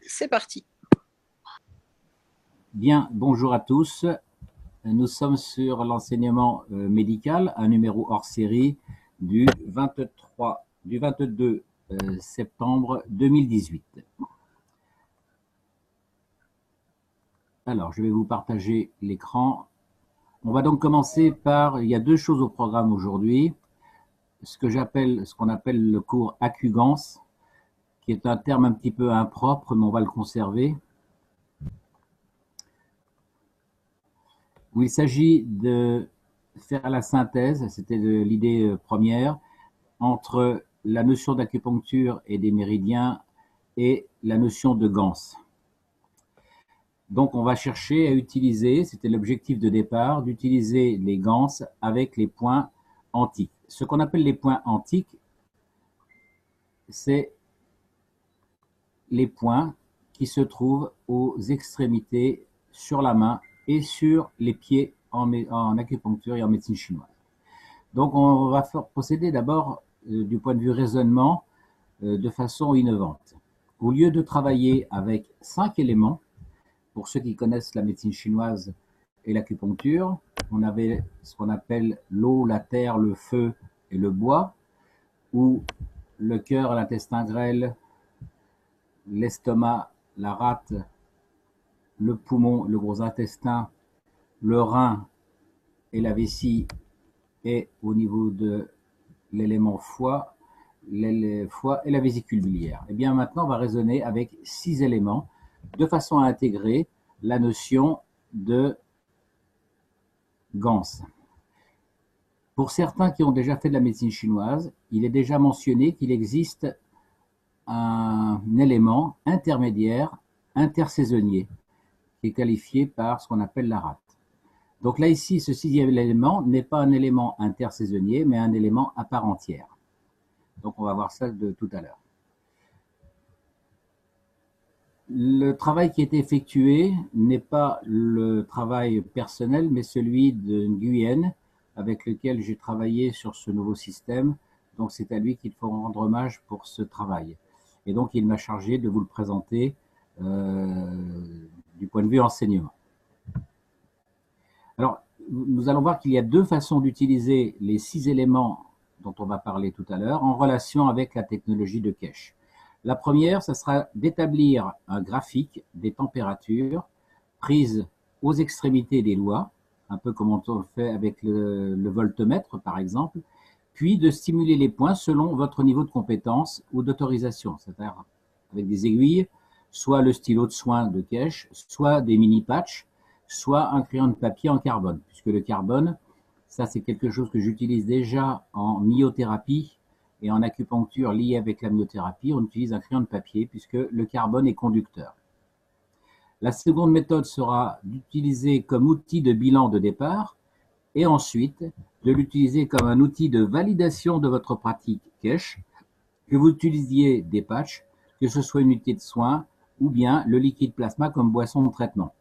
c'est parti. Bien, bonjour à tous. Nous sommes sur l'enseignement médical, un numéro hors série du 22 septembre 2018. Alors, je vais vous partager l'écran. On va donc commencer par, il y a deux choses au programme aujourd'hui. Ce qu'on appelle le cours AccuGans, qui est un terme un petit peu impropre, mais on va le conserver. Où il s'agit de faire la synthèse, c'était l'idée première, entre la notion d'acupuncture et des méridiens et la notion de Gans. Donc on va chercher à utiliser, c'était l'objectif de départ, d'utiliser les Gans avec les points antiques. Ce qu'on appelle les points antiques, c'est les points qui se trouvent aux extrémités sur la main et sur les pieds en acupuncture et en médecine chinoise. Donc on va procéder d'abord du point de vue raisonnement de façon innovante. Au lieu de travailler avec 5 éléments, pour ceux qui connaissent la médecine chinoise et l'acupuncture, on avait ce qu'on appelle l'eau, la terre, le feu et le bois, ou le cœur, l'intestin grêle, l'estomac, la rate, le poumon, le gros intestin, le rein et la vessie, et au niveau de l'élément foie et la vésicule biliaire. Et bien maintenant, on va raisonner avec 6 éléments de façon à intégrer la notion de Gans. Pour certains qui ont déjà fait de la médecine chinoise, il est déjà mentionné qu'il existe un élément intermédiaire intersaisonnier qui est qualifié par ce qu'on appelle la rate. Donc là, ici, ce 6e élément n'est pas un élément intersaisonnier, mais un élément à part entière. Donc on va voir ça de tout à l'heure. Le travail qui est effectué n'est pas le travail personnel, mais celui de Nguyen, avec lequel j'ai travaillé sur ce nouveau système. Donc c'est à lui qu'il faut rendre hommage pour ce travail. Et donc il m'a chargé de vous le présenter du point de vue enseignement. Alors, nous allons voir qu'il y a deux façons d'utiliser les 6 éléments dont on va parler tout à l'heure en relation avec la technologie de Kesh. La première, ce sera d'établir un graphique des températures prises aux extrémités des doigts, un peu comme on le fait avec le voltmètre par exemple, puis de stimuler les points selon votre niveau de compétence ou d'autorisation, c'est-à-dire avec des aiguilles, soit le stylo de soin de Kesh, soit des mini-patchs, soit un crayon de papier en carbone, puisque le carbone, ça c'est quelque chose que j'utilise déjà en myothérapie et en acupuncture liée avec la myothérapie. On utilise un crayon de papier puisque le carbone est conducteur. La seconde méthode sera d'utiliser comme outil de bilan de départ et ensuite de l'utiliser comme un outil de validation de votre pratique Kesh, que vous utilisiez des patchs, que ce soit une unité de soin ou bien le liquide plasma comme boisson de traitement.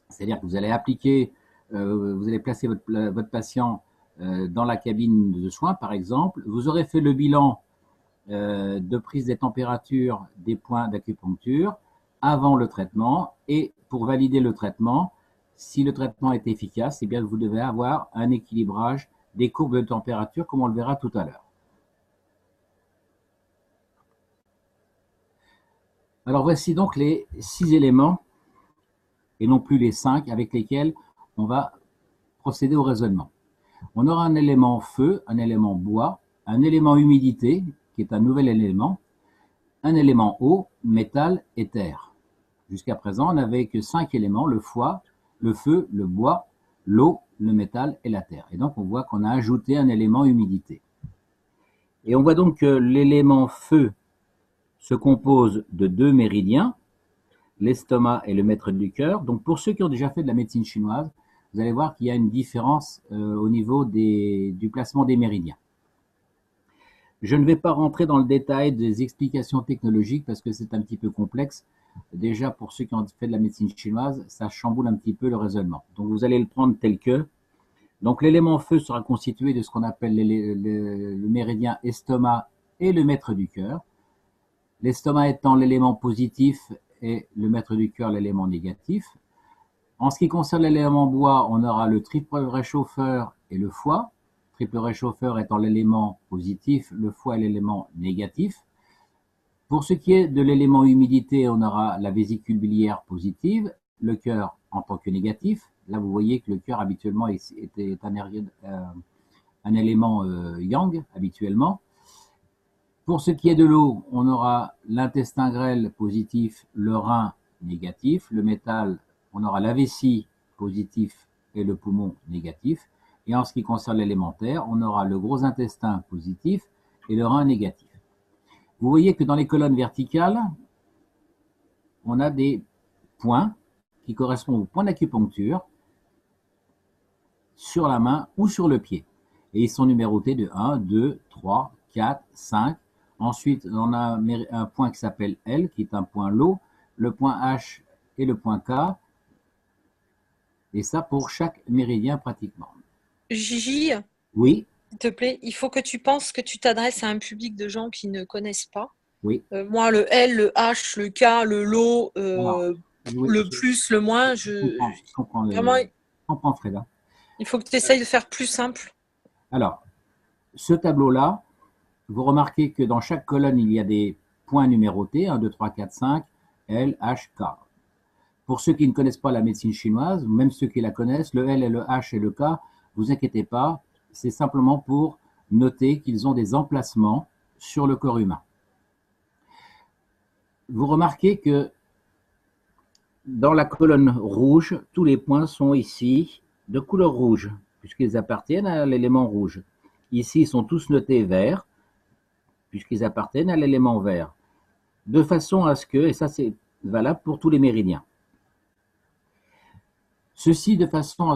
C'est-à-dire que vous allez appliquer, vous allez placer votre patient dans la cabine de soins, par exemple. Vous aurez fait le bilan de prise des températures des points d'acupuncture avant le traitement. Et pour valider le traitement, si le traitement est efficace, eh bien vous devez avoir un équilibrage des courbes de température, comme on le verra tout à l'heure. Alors voici donc les 6 éléments et non plus les 5 avec lesquels on va procéder au raisonnement. On aura un élément feu, un élément bois, un élément humidité, qui est un nouvel élément, un élément eau, métal et terre. Jusqu'à présent, on n'avait que 5 éléments, le foie, le feu, le bois, l'eau, le métal et la terre. Et donc on voit qu'on a ajouté un élément humidité. Et on voit donc que l'élément feu se compose de 2 méridiens, l'estomac et le maître du cœur. Donc pour ceux qui ont déjà fait de la médecine chinoise, vous allez voir qu'il y a une différence au niveau du placement des méridiens. Je ne vais pas rentrer dans le détail des explications technologiques parce que c'est un petit peu complexe. Déjà, pour ceux qui ont fait de la médecine chinoise, ça chamboule un petit peu le raisonnement. Donc vous allez le prendre tel que. Donc l'élément feu sera constitué de ce qu'on appelle le méridien estomac et le maître du cœur. L'estomac étant l'élément positif et le maître du cœur, l'élément négatif. En ce qui concerne l'élément bois, on aura le triple réchauffeur et le foie. Triple réchauffeur étant l'élément positif, le foie est l'élément négatif. Pour ce qui est de l'élément humidité, on aura la vésicule biliaire positive, le cœur en tant que négatif. Là, vous voyez que le cœur habituellement est un élément yang habituellement. Pour ce qui est de l'eau, on aura l'intestin grêle positif, le rein négatif, le métal, on aura la vessie positif et le poumon négatif. Et en ce qui concerne l'élémentaire, on aura le gros intestin positif et le rein négatif. Vous voyez que dans les colonnes verticales, on a des points qui correspondent aux points d'acupuncture sur la main ou sur le pied. Et ils sont numérotés de 1, 2, 3, 4, 5. Ensuite, on a un point qui s'appelle L, qui est un point low, le point H et le point K. Et ça pour chaque méridien pratiquement. Gigi, Oui, s'il te plaît, il faut que tu penses que tu t'adresses à un public de gens qui ne connaissent pas. oui. Moi, le L, le H, le K, le low, Alors, oui, le plus, le moins, vraiment, je comprends Freda. il faut que tu essayes de faire plus simple. Alors, ce tableau-là, vous remarquez que dans chaque colonne, il y a des points numérotés, 1, 2, 3, 4, 5, L, H, K. Pour ceux qui ne connaissent pas la médecine chinoise, même ceux qui la connaissent, le L et le H et le K, vous inquiétez pas, c'est simplement pour noter qu'ils ont des emplacements sur le corps humain. Vous remarquez que dans la colonne rouge, tous les points sont ici de couleur rouge, puisqu'ils appartiennent à l'élément rouge. Ici, ils sont tous notés vert, puisqu'ils appartiennent à l'élément vert. De façon à ce que, et ça c'est valable pour tous les méridiens, ceci de façon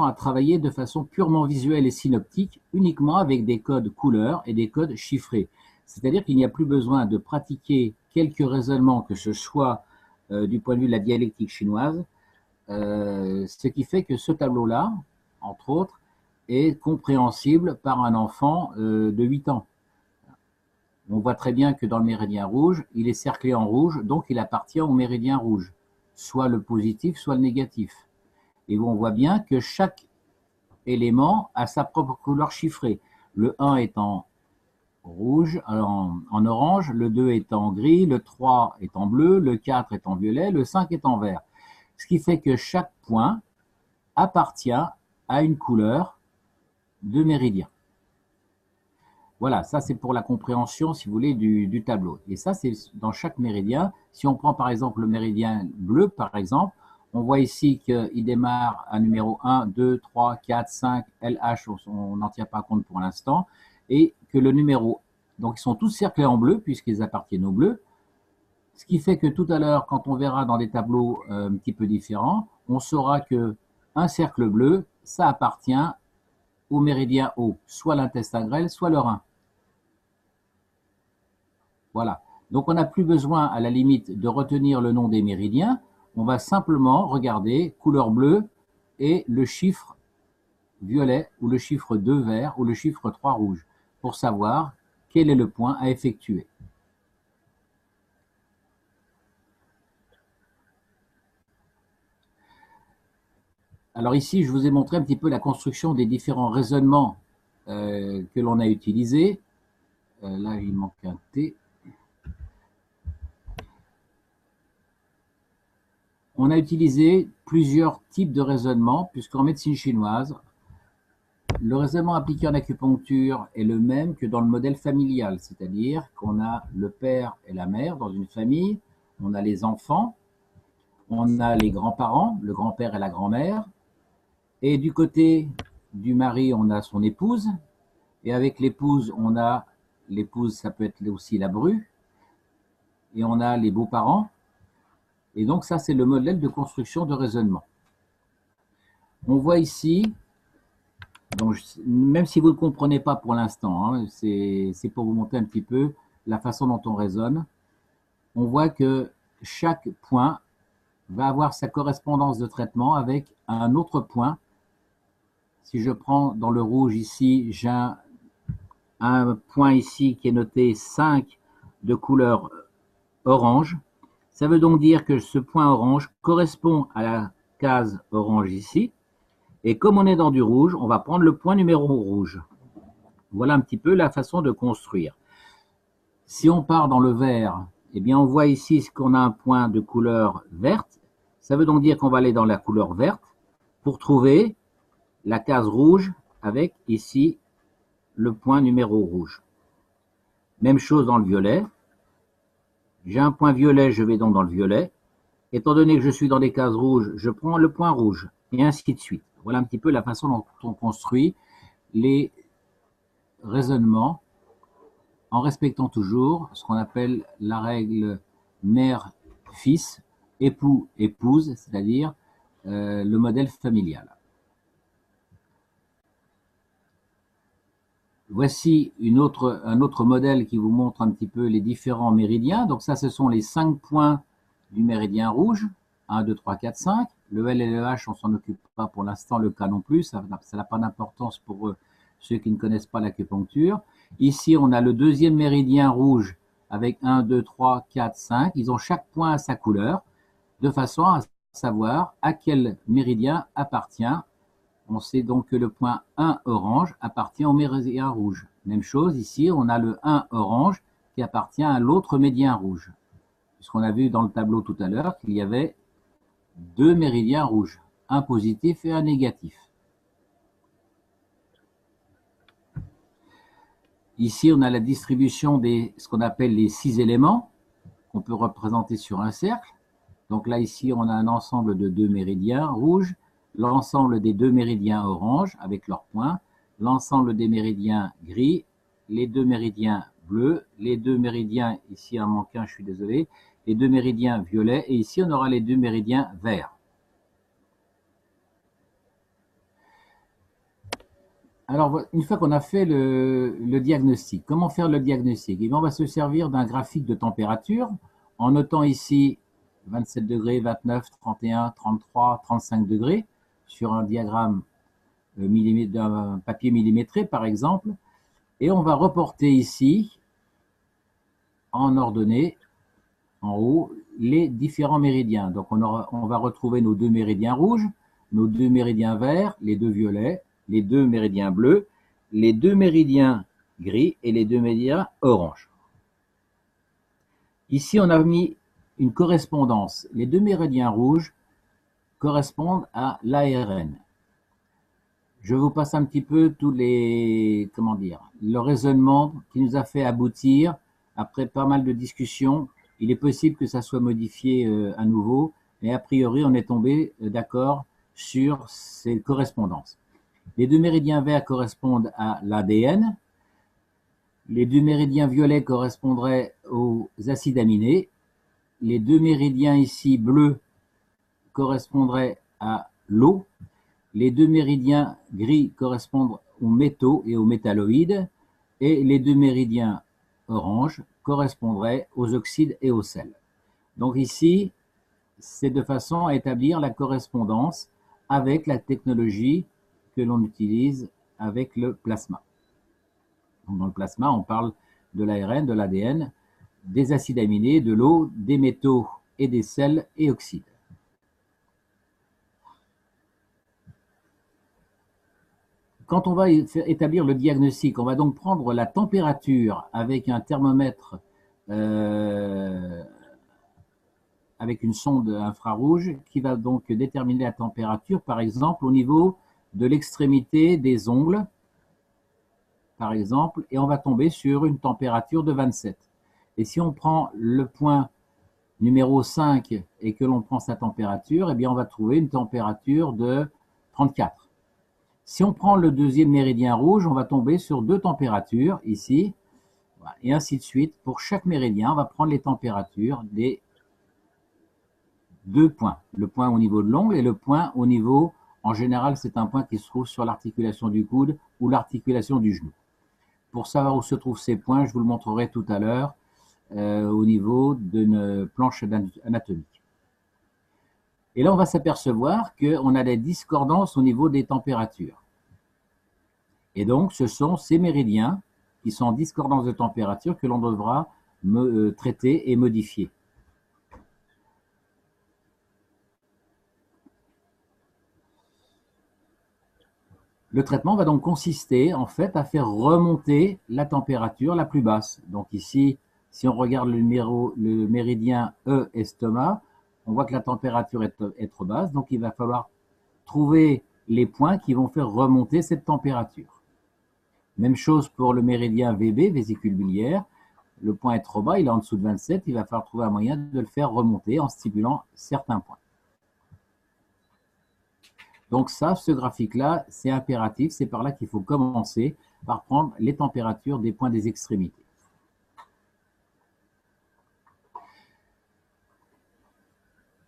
à travailler de façon purement visuelle et synoptique, uniquement avec des codes couleurs et des codes chiffrés. C'est-à-dire qu'il n'y a plus besoin de pratiquer quelques raisonnements, que ce soit du point de vue de la dialectique chinoise, ce qui fait que ce tableau-là, entre autres, est compréhensible par un enfant de 8 ans. On voit très bien que dans le méridien rouge, il est cerclé en rouge, donc il appartient au méridien rouge, soit le positif, soit le négatif. Et on voit bien que chaque élément a sa propre couleur chiffrée. Le 1 est en rouge, en orange, le 2 est en gris, le 3 est en bleu, le 4 est en violet, le 5 est en vert. Ce qui fait que chaque point appartient à une couleur de méridien. Voilà, ça c'est pour la compréhension, si vous voulez, du tableau. Et ça, c'est dans chaque méridien. Si on prend par exemple le méridien bleu, par exemple, on voit ici qu'il démarre à numéro 1, 2, 3, 4, 5, LH, on n'en tient pas compte pour l'instant, et que le numéro, donc ils sont tous cerclés en bleu, puisqu'ils appartiennent au bleu, ce qui fait que tout à l'heure, quand on verra dans des tableaux un petit peu différents, on saura que un cercle bleu, ça appartient au méridien haut, soit l'intestin grêle, soit le rein. Voilà. Donc on n'a plus besoin, à la limite, de retenir le nom des méridiens. On va simplement regarder couleur bleue et le chiffre violet ou le chiffre 2 vert ou le chiffre 3 rouge pour savoir quel est le point à effectuer. Alors ici, je vous ai montré un petit peu la construction des différents raisonnements que l'on a utilisés. Là, il manque un T. On a utilisé plusieurs types de raisonnements, puisqu'en médecine chinoise, le raisonnement appliqué en acupuncture est le même que dans le modèle familial, c'est-à-dire qu'on a le père et la mère dans une famille, on a les enfants, on a les grands-parents, le grand-père et la grand-mère, et du côté du mari, on a son épouse, et avec l'épouse, on a l'épouse, ça peut être aussi la bru, et on a les beaux-parents, et donc ça, c'est le modèle de construction de raisonnement. On voit ici, donc, même si vous ne comprenez pas pour l'instant, hein, c'est pour vous montrer un petit peu la façon dont on raisonne. On voit que chaque point va avoir sa correspondance de traitement avec un autre point. Si je prends dans le rouge ici, j'ai un point ici qui est noté 5 de couleur orange. Ça veut donc dire que ce point orange correspond à la case orange ici. Et comme on est dans du rouge, on va prendre le point numéro rouge. Voilà un petit peu la façon de construire. Si on part dans le vert, eh bien on voit ici qu'on a un point de couleur verte. Ça veut donc dire qu'on va aller dans la couleur verte pour trouver la case rouge avec ici le point numéro rouge. Même chose dans le violet. J'ai un point violet, je vais donc dans le violet. Étant donné que je suis dans des cases rouges, je prends le point rouge, et ainsi de suite. Voilà un petit peu la façon dont on construit les raisonnements en respectant toujours ce qu'on appelle la règle mère-fils, époux-épouse, c'est-à-dire le modèle familial. Voici un autre modèle qui vous montre un petit peu les différents méridiens. Donc ça, ce sont les 5 points du méridien rouge. 1, 2, 3, 4, 5. Le L et le H, on s'en occupe pas pour l'instant, le K non plus. Ça n'a pas d'importance pour ceux qui ne connaissent pas l'acupuncture. Ici, on a le deuxième méridien rouge avec 1, 2, 3, 4, 5. Ils ont chaque point à sa couleur, de façon à savoir à quel méridien appartient. On sait donc que le point 1 orange appartient au méridien rouge. Même chose, ici, on a le 1 orange qui appartient à l'autre méridien rouge. Puisqu'on a vu dans le tableau tout à l'heure qu'il y avait 2 méridiens rouges, un positif et un négatif. Ici, on a la distribution des ce qu'on appelle les 6 éléments, qu'on peut représenter sur un cercle. Donc là, ici, on a un ensemble de 2 méridiens rouges, l'ensemble des 2 méridiens orange avec leurs points, l'ensemble des méridiens gris, les 2 méridiens bleus, les 2 méridiens, ici il en manque un, je suis désolé, les 2 méridiens violets, et ici on aura les 2 méridiens verts. Alors, une fois qu'on a fait le diagnostic, comment faire le diagnostic? On va se servir d'un graphique de température en notant ici 27 degrés, 29, 31, 33, 35 degrés sur un diagramme d'un papier millimétré par exemple. Et on va reporter ici, en ordonnée, en haut, les différents méridiens. Donc on va retrouver nos 2 méridiens rouges, nos 2 méridiens verts, les 2 violets, les 2 méridiens bleus, les 2 méridiens gris et les 2 méridiens orange. Ici, on a mis une correspondance. Les 2 méridiens rouges correspondent à l'ARN. Je vous passe un petit peu tous les, le raisonnement qui nous a fait aboutir, après pas mal de discussions. Il est possible que ça soit modifié à nouveau, mais a priori, on est tombé d'accord sur ces correspondances. Les 2 méridiens verts correspondent à l'ADN. Les 2 méridiens violets correspondraient aux acides aminés. Les 2 méridiens ici bleus correspondraient à l'eau. Les 2 méridiens gris correspondent aux métaux et aux métalloïdes. Et les 2 méridiens orange correspondraient aux oxydes et aux sels. Donc ici, c'est de façon à établir la correspondance avec la technologie que l'on utilise avec le plasma. Donc dans le plasma, on parle de l'ARN, de l'ADN, des acides aminés, de l'eau, des métaux et des sels et oxydes. Quand on va établir le diagnostic, on va donc prendre la température avec un thermomètre avec une sonde infrarouge qui va donc déterminer la température, par exemple, au niveau de l'extrémité des ongles, par exemple, et on va tomber sur une température de 27. Et si on prend le point numéro 5 et que l'on prend sa température, eh bien on va trouver une température de 34. Si on prend le deuxième méridien rouge, on va tomber sur 2 températures ici, et ainsi de suite. Pour chaque méridien, on va prendre les températures des 2 points. Le point au niveau de l'ongle et le point au niveau, en général, c'est un point qui se trouve sur l'articulation du coude ou l'articulation du genou. Pour savoir où se trouvent ces points, je vous le montrerai tout à l'heure au niveau d'une planche anatomique. Et là, on va s'apercevoir qu'on a des discordances au niveau des températures. Et donc, ce sont ces méridiens qui sont en discordance de température que l'on devra traiter et modifier. Le traitement va donc consister en fait à faire remonter la température la plus basse. Donc ici, si on regarde le méridien E estomac, on voit que la température est trop basse, donc il va falloir trouver les points qui vont faire remonter cette température. Même chose pour le méridien VB, vésicule biliaire. Le point est trop bas, il est en dessous de 27, il va falloir trouver un moyen de le faire remonter en stimulant certains points. Donc ça, ce graphique-là, c'est impératif, c'est par là qu'il faut commencer, par prendre les températures des points des extrémités.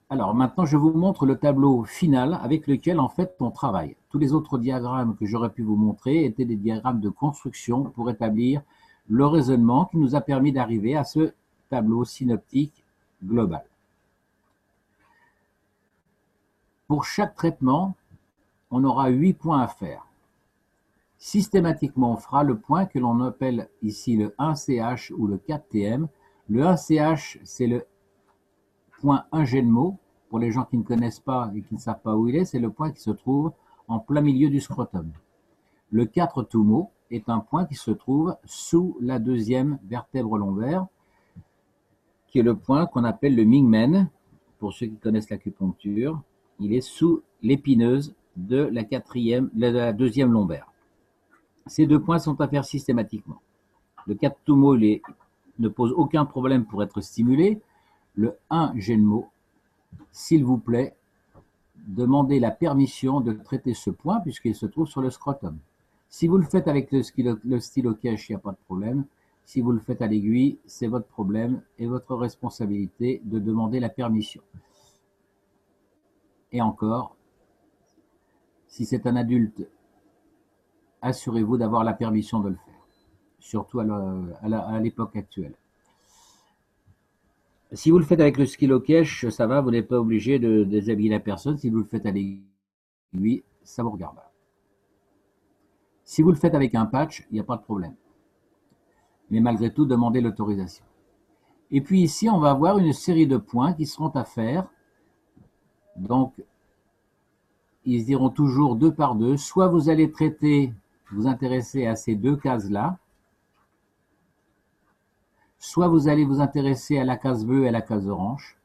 Alors maintenant, je vous montre le tableau final avec lequel en fait on travaille. Tous les autres diagrammes que j'aurais pu vous montrer étaient des diagrammes de construction pour établir le raisonnement qui nous a permis d'arriver à ce tableau synoptique global. Pour chaque traitement, on aura 8 points à faire. Systématiquement, on fera le point que l'on appelle ici le 1CH ou le 4TM. Le 1CH, c'est le point 1 jet de mot. Pour les gens qui ne connaissent pas et qui ne savent pas où il est, c'est le point qui se trouve en plein milieu du scrotum. Le 4 tout mot est un point qui se trouve sous la deuxième vertèbre lombaire, qui est le point qu'on appelle le Mingmen. Pour ceux qui connaissent l'acupuncture, il est sous l'épineuse de la deuxième lombaire. Ces deux points sont à faire systématiquement. Le 4 Tumo ne pose aucun problème pour être stimulé. Le 1 Genmo, s'il vous plaît, demandez la permission de traiter ce point puisqu'il se trouve sur le scrotum. Si vous le faites avec le stylo cache, il n'y a pas de problème. Si vous le faites à l'aiguille, c'est votre problème et votre responsabilité de demander la permission. Et encore, si c'est un adulte, assurez-vous d'avoir la permission de le faire, surtout à l'époque actuelle. Si vous le faites avec le stylo cache, ça va, vous n'êtes pas obligé de déshabiller la personne. Si vous le faites à l'aiguille, ça vous regarde. Si vous le faites avec un patch, il n'y a pas de problème. Mais malgré tout, demandez l'autorisation. Et puis ici, on va avoir une série de points qui seront à faire. Donc, ils se diront toujours 2 par 2. Soit vous allez vous intéresser à ces 2 cases-là, soit vous allez vous intéresser à la case bleue et à la case orange,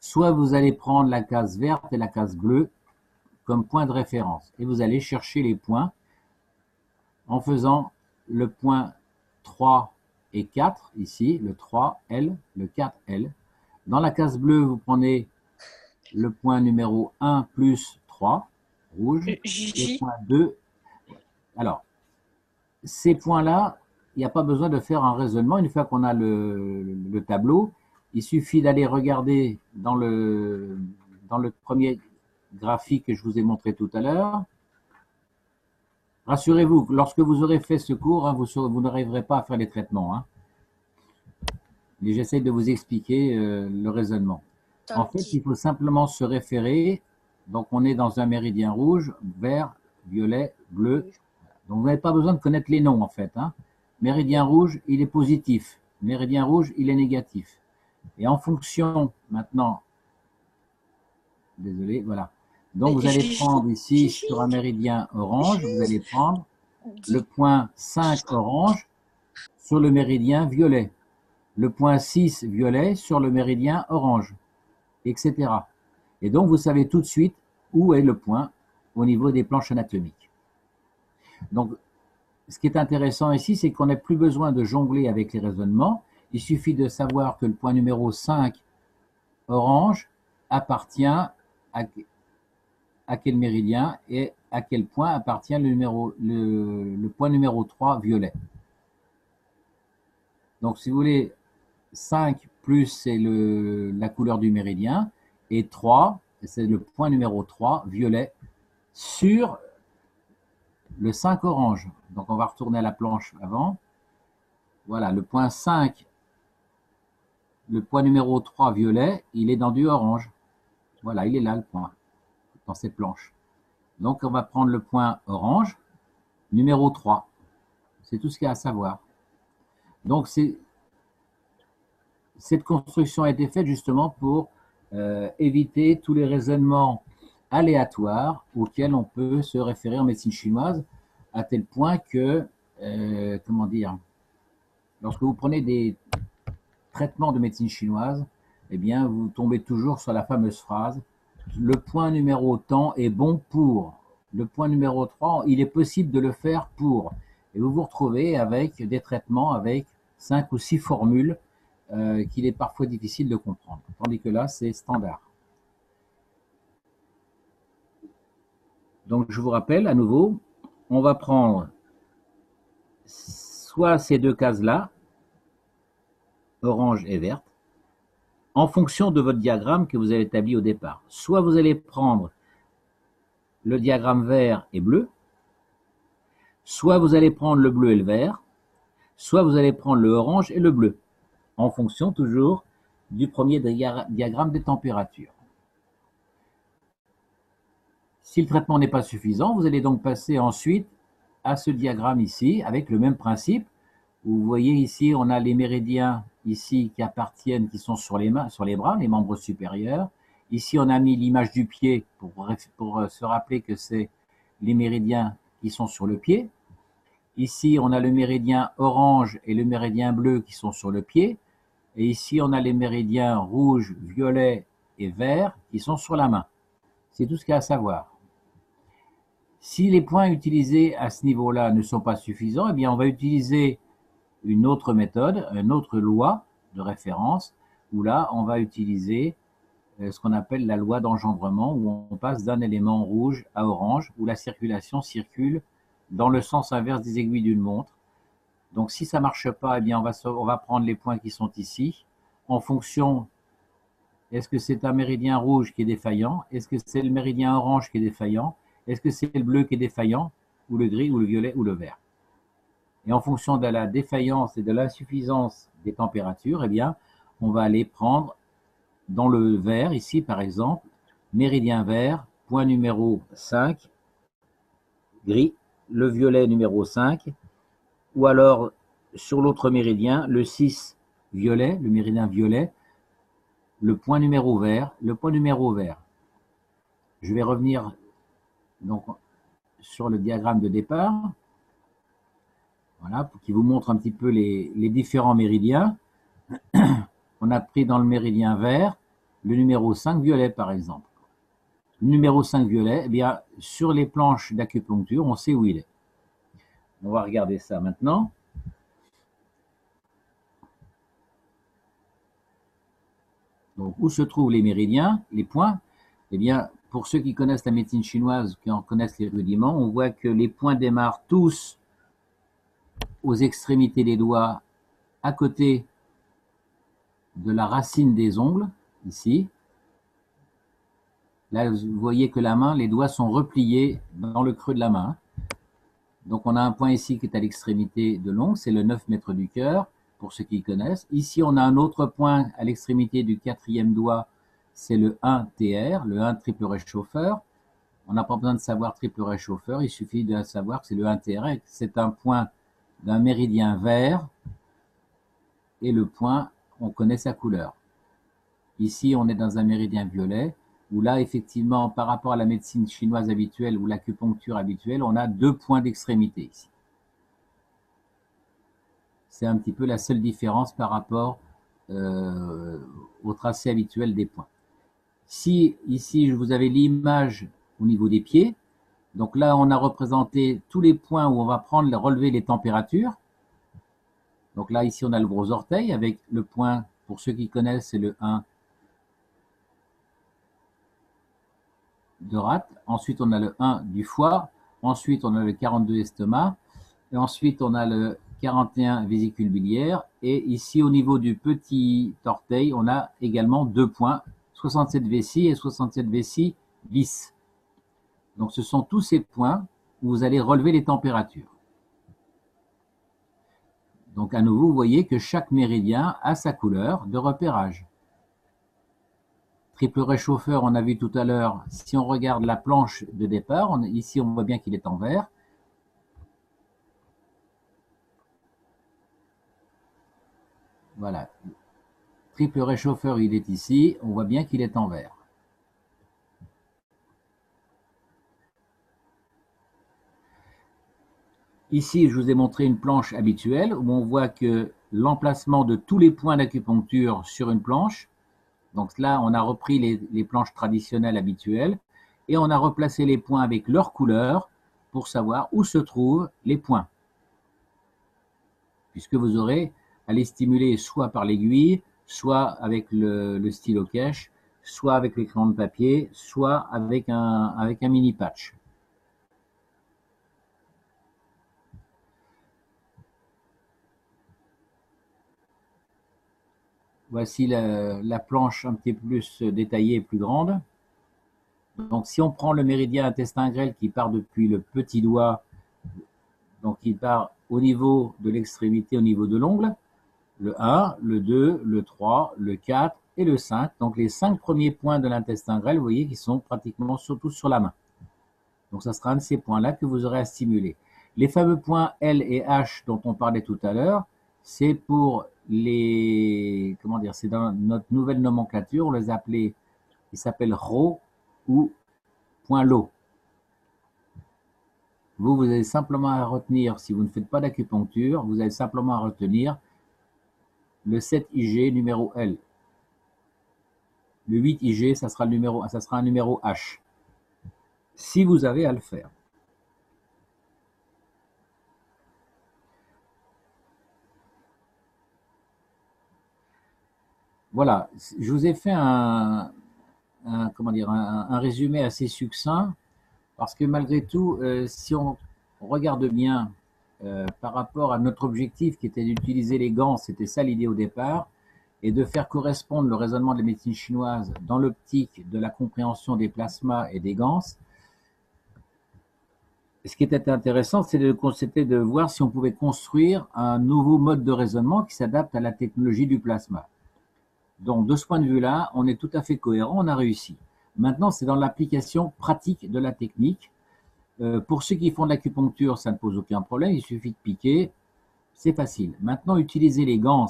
soit vous allez prendre la case verte et la case bleue comme point de référence. Et vous allez chercher les points en faisant le point 3 et 4, ici, le 3L, le 4L. Dans la case bleue, vous prenez le point numéro 1 plus 3, rouge, le point 2. Alors, ces points-là, il n'y a pas besoin de faire un raisonnement. Une fois qu'on a le tableau, il suffit d'aller regarder dans le premier graphique que je vous ai montré tout à l'heure. Rassurez-vous, lorsque vous aurez fait ce cours, hein, vous n'arriverez pas à faire les traitements. Hein. Mais j'essaie de vous expliquer le raisonnement. En fait, il faut simplement se référer. Donc, on est dans un méridien rouge, vert, violet, bleu. Donc, vous n'avez pas besoin de connaître les noms, en fait. Hein. Méridien rouge, il est positif. Méridien rouge, il est négatif. Et en fonction, maintenant, désolé, voilà. Donc, vous allez prendre ici, sur un méridien orange, vous allez prendre le point 5 orange sur le méridien violet. Le point 6 violet sur le méridien orange, etc. Et donc, vous savez tout de suite où est le point au niveau des planches anatomiques. Donc, ce qui est intéressant ici, c'est qu'on n'a plus besoin de jongler avec les raisonnements. Il suffit de savoir que le point numéro 5 orange appartient à quel méridien et à quel point appartient le point numéro 3 violet. Donc, si vous voulez, 5 plus, c'est la couleur du méridien, et 3, c'est le point numéro 3, violet, sur le 5 orange. Donc, on va retourner à la planche avant. Voilà, le point 5, le point numéro 3, violet, il est dans du orange. Voilà, il est là, le point, dans cette planche. Donc, on va prendre le point orange, numéro 3. C'est tout ce qu'il y a à savoir. Donc, cette construction a été faite justement pour éviter tous les raisonnements aléatoires auxquels on peut se référer en médecine chinoise. à tel point que, comment dire, lorsque vous prenez des traitements de médecine chinoise, eh bien, vous tombez toujours sur la fameuse phrase, le point numéro tant est bon pour. Le point numéro 3, il est possible de le faire pour. Et vous vous retrouvez avec des traitements avec 5 ou 6 formules qu'il est parfois difficile de comprendre. Tandis que là, c'est standard. Donc, je vous rappelle à nouveau, on va prendre soit ces deux cases-là, orange et verte, en fonction de votre diagramme que vous avez établi au départ. Soit vous allez prendre le diagramme vert et bleu, soit vous allez prendre le bleu et le vert, soit vous allez prendre le orange et le bleu, en fonction toujours du premier diagramme des températures. Si le traitement n'est pas suffisant, vous allez donc passer ensuite à ce diagramme ici, avec le même principe. Vous voyez ici, on a les méridiens ici qui appartiennent, qui sont sur les mains, sur les bras, les membres supérieurs. Ici, on a mis l'image du pied pour se rappeler que c'est les méridiens qui sont sur le pied. Ici, on a le méridien orange et le méridien bleu qui sont sur le pied. Et ici, on a les méridiens rouge, violet et vert qui sont sur la main. C'est tout ce qu'il y a à savoir. Si les points utilisés à ce niveau-là ne sont pas suffisants, eh bien, on va utiliser une autre méthode, une autre loi de référence, où là, on va utiliser ce qu'on appelle la loi d'engendrement, où on passe d'un élément rouge à orange, où la circulation circule dans le sens inverse des aiguilles d'une montre. Donc, si ça ne marche pas, eh bien, on va prendre les points qui sont ici, en fonction, est-ce que c'est un méridien rouge qui est défaillant? Est-ce que c'est le méridien orange qui est défaillant? Est-ce que c'est le bleu qui est défaillant? Ou le gris, ou le violet, ou le vert? Et en fonction de la défaillance et de l'insuffisance des températures, eh bien, on va aller prendre dans le vert, ici par exemple, méridien vert, point numéro 5, gris, le violet numéro 5, ou alors sur l'autre méridien, le 6 violet, le méridien violet, le point numéro vert, le point numéro vert. Je vais revenir donc sur le diagramme de départ. Voilà, pour qu'il vous montre un petit peu les différents méridiens. On a pris dans le méridien vert le numéro 5 violet, par exemple. Le numéro 5 violet, eh bien, sur les planches d'acupuncture, on sait où il est. On va regarder ça maintenant. Donc, où se trouvent les méridiens, les points? Eh bien, pour ceux qui connaissent la médecine chinoise, qui en connaissent les rudiments, on voit que les points démarrent tous aux extrémités des doigts, à côté de la racine des ongles, ici. Là, vous voyez que la main, les doigts sont repliés dans le creux de la main. Donc, on a un point ici qui est à l'extrémité de l'ongle, c'est le 9 mètres du cœur, pour ceux qui connaissent. Ici, on a un autre point à l'extrémité du 4e doigt, c'est le 1 TR, le 1 triple réchauffeur. On n'a pas besoin de savoir triple réchauffeur, il suffit de savoir que c'est le 1 TR, c'est un point d'un méridien vert, et le point, on connaît sa couleur. Ici, on est dans un méridien violet, où là, effectivement, par rapport à la médecine chinoise habituelle ou l'acupuncture habituelle, on a 2 points d'extrémité ici. C'est un petit peu la seule différence par rapport au tracé habituel des points. Si ici, vous avez l'image au niveau des pieds, donc là, on a représenté tous les points où on va prendre, relever les températures. Donc là, ici, on a le gros orteil avec le point, pour ceux qui connaissent, c'est le 1 de rate. Ensuite, on a le 1 du foie. Ensuite, on a le 42 estomac. Et ensuite, on a le 41 vésicule biliaire. Et ici, au niveau du petit orteil, on a également 2 points, 67 vessie et 67 vessie vis. Donc, ce sont tous ces points où vous allez relever les températures. Donc, à nouveau, vous voyez que chaque méridien a sa couleur de repérage. Triple réchauffeur, on a vu tout à l'heure, si on regarde la planche de départ, ici on voit bien qu'il est en vert. Voilà. Triple réchauffeur, il est ici, on voit bien qu'il est en vert. Ici, je vous ai montré une planche habituelle où on voit que l'emplacement de tous les points d'acupuncture sur une planche. Donc là, on a repris les planches traditionnelles habituelles et on a replacé les points avec leur couleur pour savoir où se trouvent les points. Puisque vous aurez à les stimuler soit par l'aiguille, soit avec le stylo cache, soit avec les crayons de papier, soit avec un mini patch. Voici la planche un petit peu plus détaillée et plus grande. Donc si on prend le méridien intestin grêle qui part depuis le petit doigt, donc il part au niveau de l'extrémité, au niveau de l'ongle, le 1, le 2, le 3, le 4 et le 5. Donc les 5 premiers points de l'intestin grêle, vous voyez qu'ils sont pratiquement surtout sur la main. Donc ça sera un de ces points-là que vous aurez à stimuler. Les fameux points L et H dont on parlait tout à l'heure, c'est pour les, comment dire, c'est dans notre nouvelle nomenclature, on les appelait, ils s'appellent RO ou point low. Vous avez simplement à retenir, si vous ne faites pas d'acupuncture, vous avez simplement à retenir le 7 IG numéro L. Le 8 IG, ça sera un numéro H. Si vous avez à le faire. Voilà, je vous ai fait comment dire, un résumé assez succinct, parce que malgré tout, si on regarde bien par rapport à notre objectif qui était d'utiliser les gants, c'était ça l'idée au départ, et de faire correspondre le raisonnement de la médecine chinoise dans l'optique de la compréhension des plasmas et des gants. Ce qui était intéressant, c'était de voir si on pouvait construire un nouveau mode de raisonnement qui s'adapte à la technologie du plasma. Donc, de ce point de vue-là, on est tout à fait cohérent, on a réussi. Maintenant, c'est dans l'application pratique de la technique. Pour ceux qui font de l'acupuncture, ça ne pose aucun problème, il suffit de piquer, c'est facile. Maintenant, utiliser les gants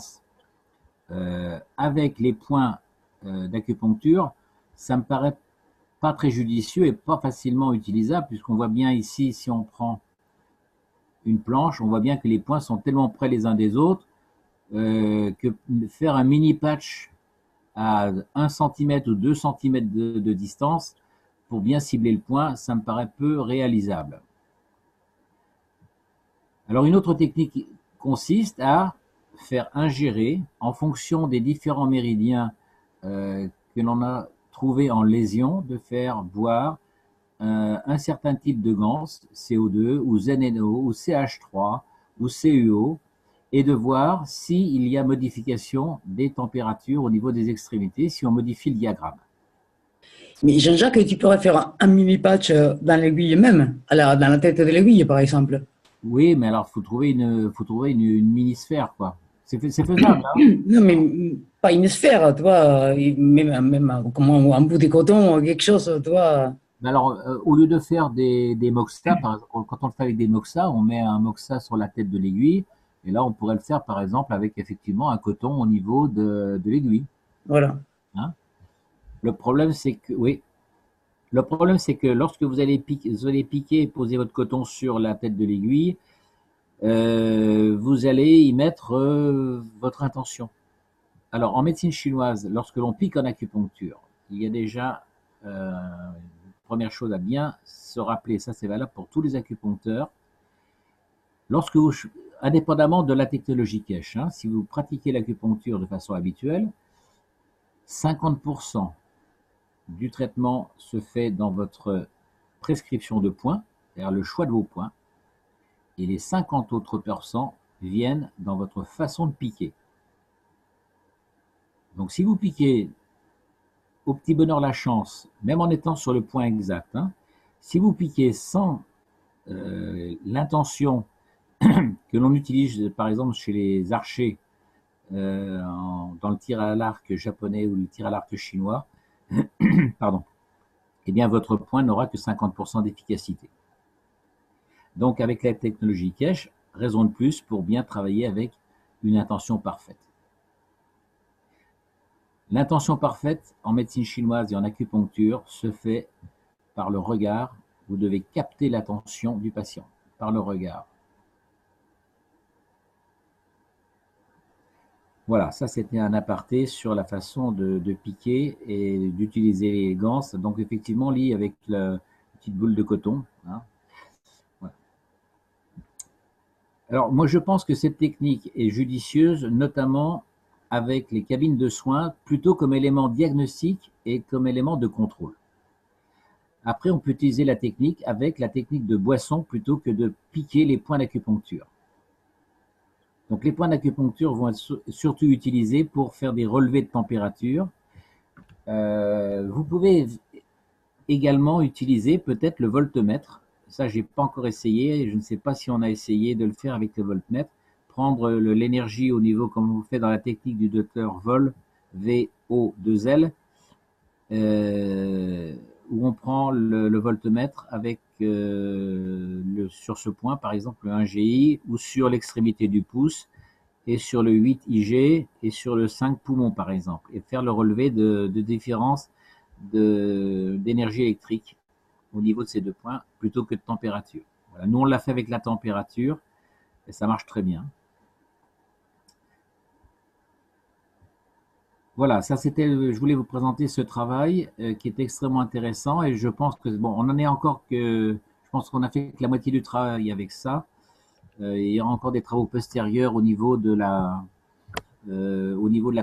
avec les points d'acupuncture, ça me paraît pas très judicieux et pas facilement utilisable, puisqu'on voit bien ici, si on prend une planche, on voit bien que les points sont tellement près les uns des autres que faire un mini patch à 1 cm ou 2 cm de distance pour bien cibler le point, ça me paraît peu réalisable. Alors une autre technique consiste à faire ingérer en fonction des différents méridiens que l'on a trouvé en lésion, de faire boire un certain type de gans, CO2 ou ZNO ou CH3 ou CuO, et de voir s'il y a modification des températures au niveau des extrémités, si on modifie le diagramme. Mais Jean-Jacques, tu pourrais faire un mini patch dans l'aiguille même, dans la tête de l'aiguille par exemple. Oui, mais alors faut trouver une mini-sphère, quoi. C'est faisable, hein? Non, mais pas une sphère, tu vois, même comme un bout de coton, quelque chose, tu vois. Mais alors, au lieu de faire des moxa, par exemple, quand on le fait avec des moxa, on met un moxa sur la tête de l'aiguille, et là, on pourrait le faire, par exemple, avec effectivement un coton au niveau de l'aiguille. Voilà. Hein. Le problème, c'est que, oui, le problème, c'est que lorsque vous allez piquer et poser votre coton sur la tête de l'aiguille, vous allez y mettre votre intention. Alors, en médecine chinoise, lorsque l'on pique en acupuncture, il y a déjà première chose à bien se rappeler, ça c'est valable pour tous les acupuncteurs, lorsque vous, indépendamment de la technologie cache, hein, si vous pratiquez l'acupuncture de façon habituelle, 50% du traitement se fait dans votre prescription de points, c'est-à-dire le choix de vos points, et les 50 autres pourcents viennent dans votre façon de piquer. Donc si vous piquez au petit bonheur la chance, même en étant sur le point exact, hein, si vous piquez sans l'intention que l'on utilise par exemple chez les archers dans le tir à l'arc japonais ou le tir à l'arc chinois, pardon, eh bien votre point n'aura que 50% d'efficacité. Donc avec la technologie cache, raison de plus pour bien travailler avec une intention parfaite. L'intention parfaite en médecine chinoise et en acupuncture se fait par le regard. Vous devez capter l'attention du patient par le regard. Voilà, ça c'était un aparté sur la façon de piquer et d'utiliser les ganses. Donc effectivement, lit avec la petite boule de coton, hein. Voilà. Alors moi je pense que cette technique est judicieuse, notamment avec les cabines de soins, plutôt comme élément diagnostique et comme élément de contrôle. Après, on peut utiliser la technique avec la technique de boisson plutôt que de piquer les points d'acupuncture. Donc les points d'acupuncture vont être surtout utilisés pour faire des relevés de température. Vous pouvez également utiliser peut-être le voltmètre. Ça, j'ai pas encore essayé. Je ne sais pas si on a essayé de le faire avec le voltmètre. Prendre l'énergie au niveau, comme vous faites dans la technique du docteur Vol, VO2L, où on prend le voltmètre avec sur ce point, par exemple le 1 GI, ou sur l'extrémité du pouce, et sur le 8 IG, et sur le 5 poumon, par exemple, et faire le relevé de différence d'énergie électrique au niveau de ces deux points, plutôt que de température. Voilà. Nous, on l'a fait avec la température, et ça marche très bien. Voilà, ça c'était, je voulais vous présenter ce travail qui est extrêmement intéressant et je pense que, bon, on en est encore que, je pense qu'on a fait que la moitié du travail avec ça. Il y aura encore des travaux postérieurs au niveau de la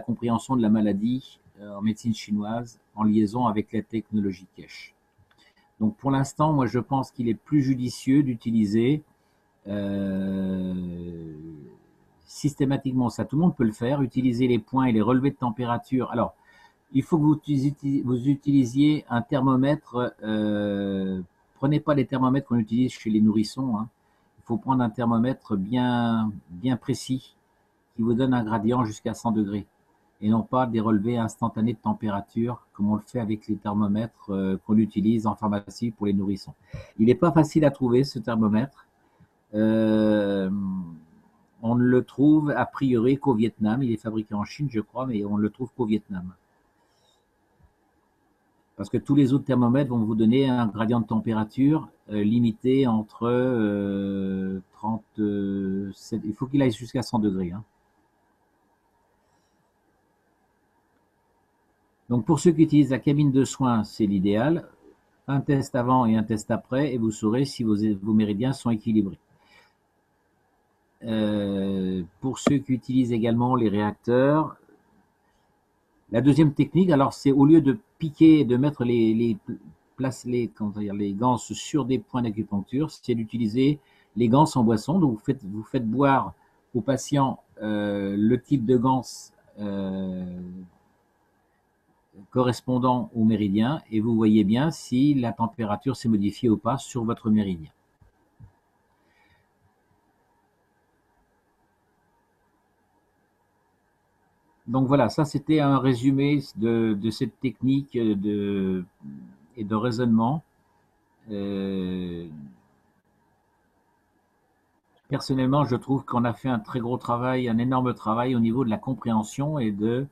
compréhension de la maladie en médecine chinoise en liaison avec la technologie Kesh. Donc pour l'instant, moi je pense qu'il est plus judicieux d'utiliser systématiquement ça. Tout le monde peut le faire, utiliser les points et les relevés de température. Alors, il faut que vous utilisiez un thermomètre. Prenez pas les thermomètres qu'on utilise chez les nourrissons, hein. Il faut prendre un thermomètre bien précis qui vous donne un gradient jusqu'à 100 degrés et non pas des relevés instantanés de température comme on le fait avec les thermomètres qu'on utilise en pharmacie pour les nourrissons. Il n'est pas facile à trouver ce thermomètre. On ne le trouve a priori qu'au Vietnam. Il est fabriqué en Chine, je crois, mais on ne le trouve qu'au Vietnam. Parce que tous les autres thermomètres vont vous donner un gradient de température limité entre 37. Il faut qu'il aille jusqu'à 100 degrés, hein. Donc pour ceux qui utilisent la cabine de soins, c'est l'idéal. Un test avant et un test après, et vous saurez si vos méridiens sont équilibrés. Pour ceux qui utilisent également les réacteurs, la deuxième technique, alors c'est au lieu de piquer, de mettre les ganses sur des points d'acupuncture, c'est d'utiliser les ganses en boisson. Donc vous faites boire au patient le type de ganse correspondant au méridien et vous voyez bien si la température s'est modifiée ou pas sur votre méridien. Donc voilà, ça c'était un résumé de cette technique et de raisonnement. Personnellement, je trouve qu'on a fait un très gros travail, un énorme travail au niveau de la compréhension et de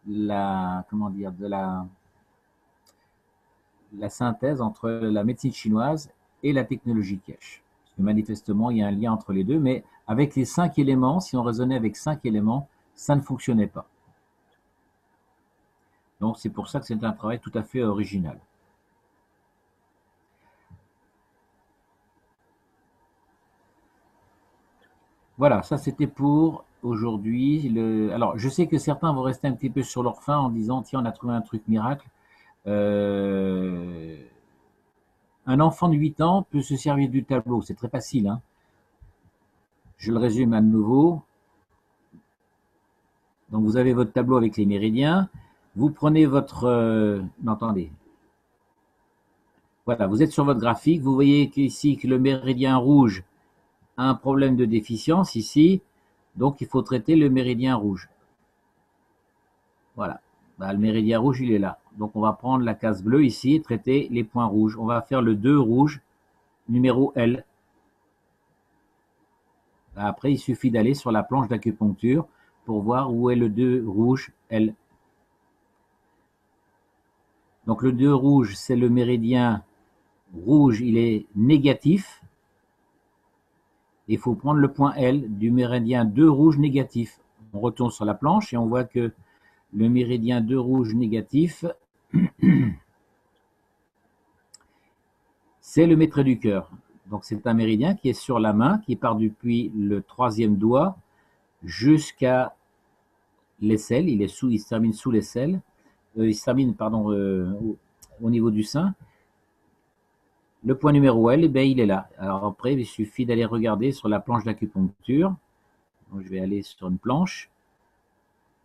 la, comment dire, de la synthèse entre la médecine chinoise et la technologie Kesh. Parce que manifestement, il y a un lien entre les deux, mais avec les 5 éléments, si on raisonnait avec 5 éléments, ça ne fonctionnait pas. Donc c'est pour ça que c'est un travail tout à fait original. Voilà, ça c'était pour aujourd'hui. Alors je sais que certains vont rester un petit peu sur leur faim en disant tiens, on a trouvé un truc miracle. Un enfant de 8 ans peut se servir du tableau, c'est très facile, hein. Je le résume à nouveau. Donc vous avez votre tableau avec les méridiens. Vous prenez votre... attendez. Voilà, vous êtes sur votre graphique. Vous voyez ici que le méridien rouge a un problème de déficience ici. Donc il faut traiter le méridien rouge. Voilà. Bah, le méridien rouge, il est là. Donc on va prendre la case bleue ici et traiter les points rouges. On va faire le 2 rouge, numéro L. Après, il suffit d'aller sur la planche d'acupuncture pour voir où est le 2 rouge L. Donc le 2 rouge, c'est le méridien rouge, il est négatif. Il faut prendre le point L du méridien 2 rouge négatif. On retourne sur la planche et on voit que le méridien 2 rouge négatif, c'est le maître du cœur. Donc c'est un méridien qui est sur la main, qui part depuis le 3e doigt jusqu'à l'aisselle. Il se termine sous l'aisselle. Il se termine, pardon, au niveau du sein. Le point numéro L, eh bien, il est là. Alors après, il suffit d'aller regarder sur la planche d'acupuncture. Donc, je vais aller sur une planche.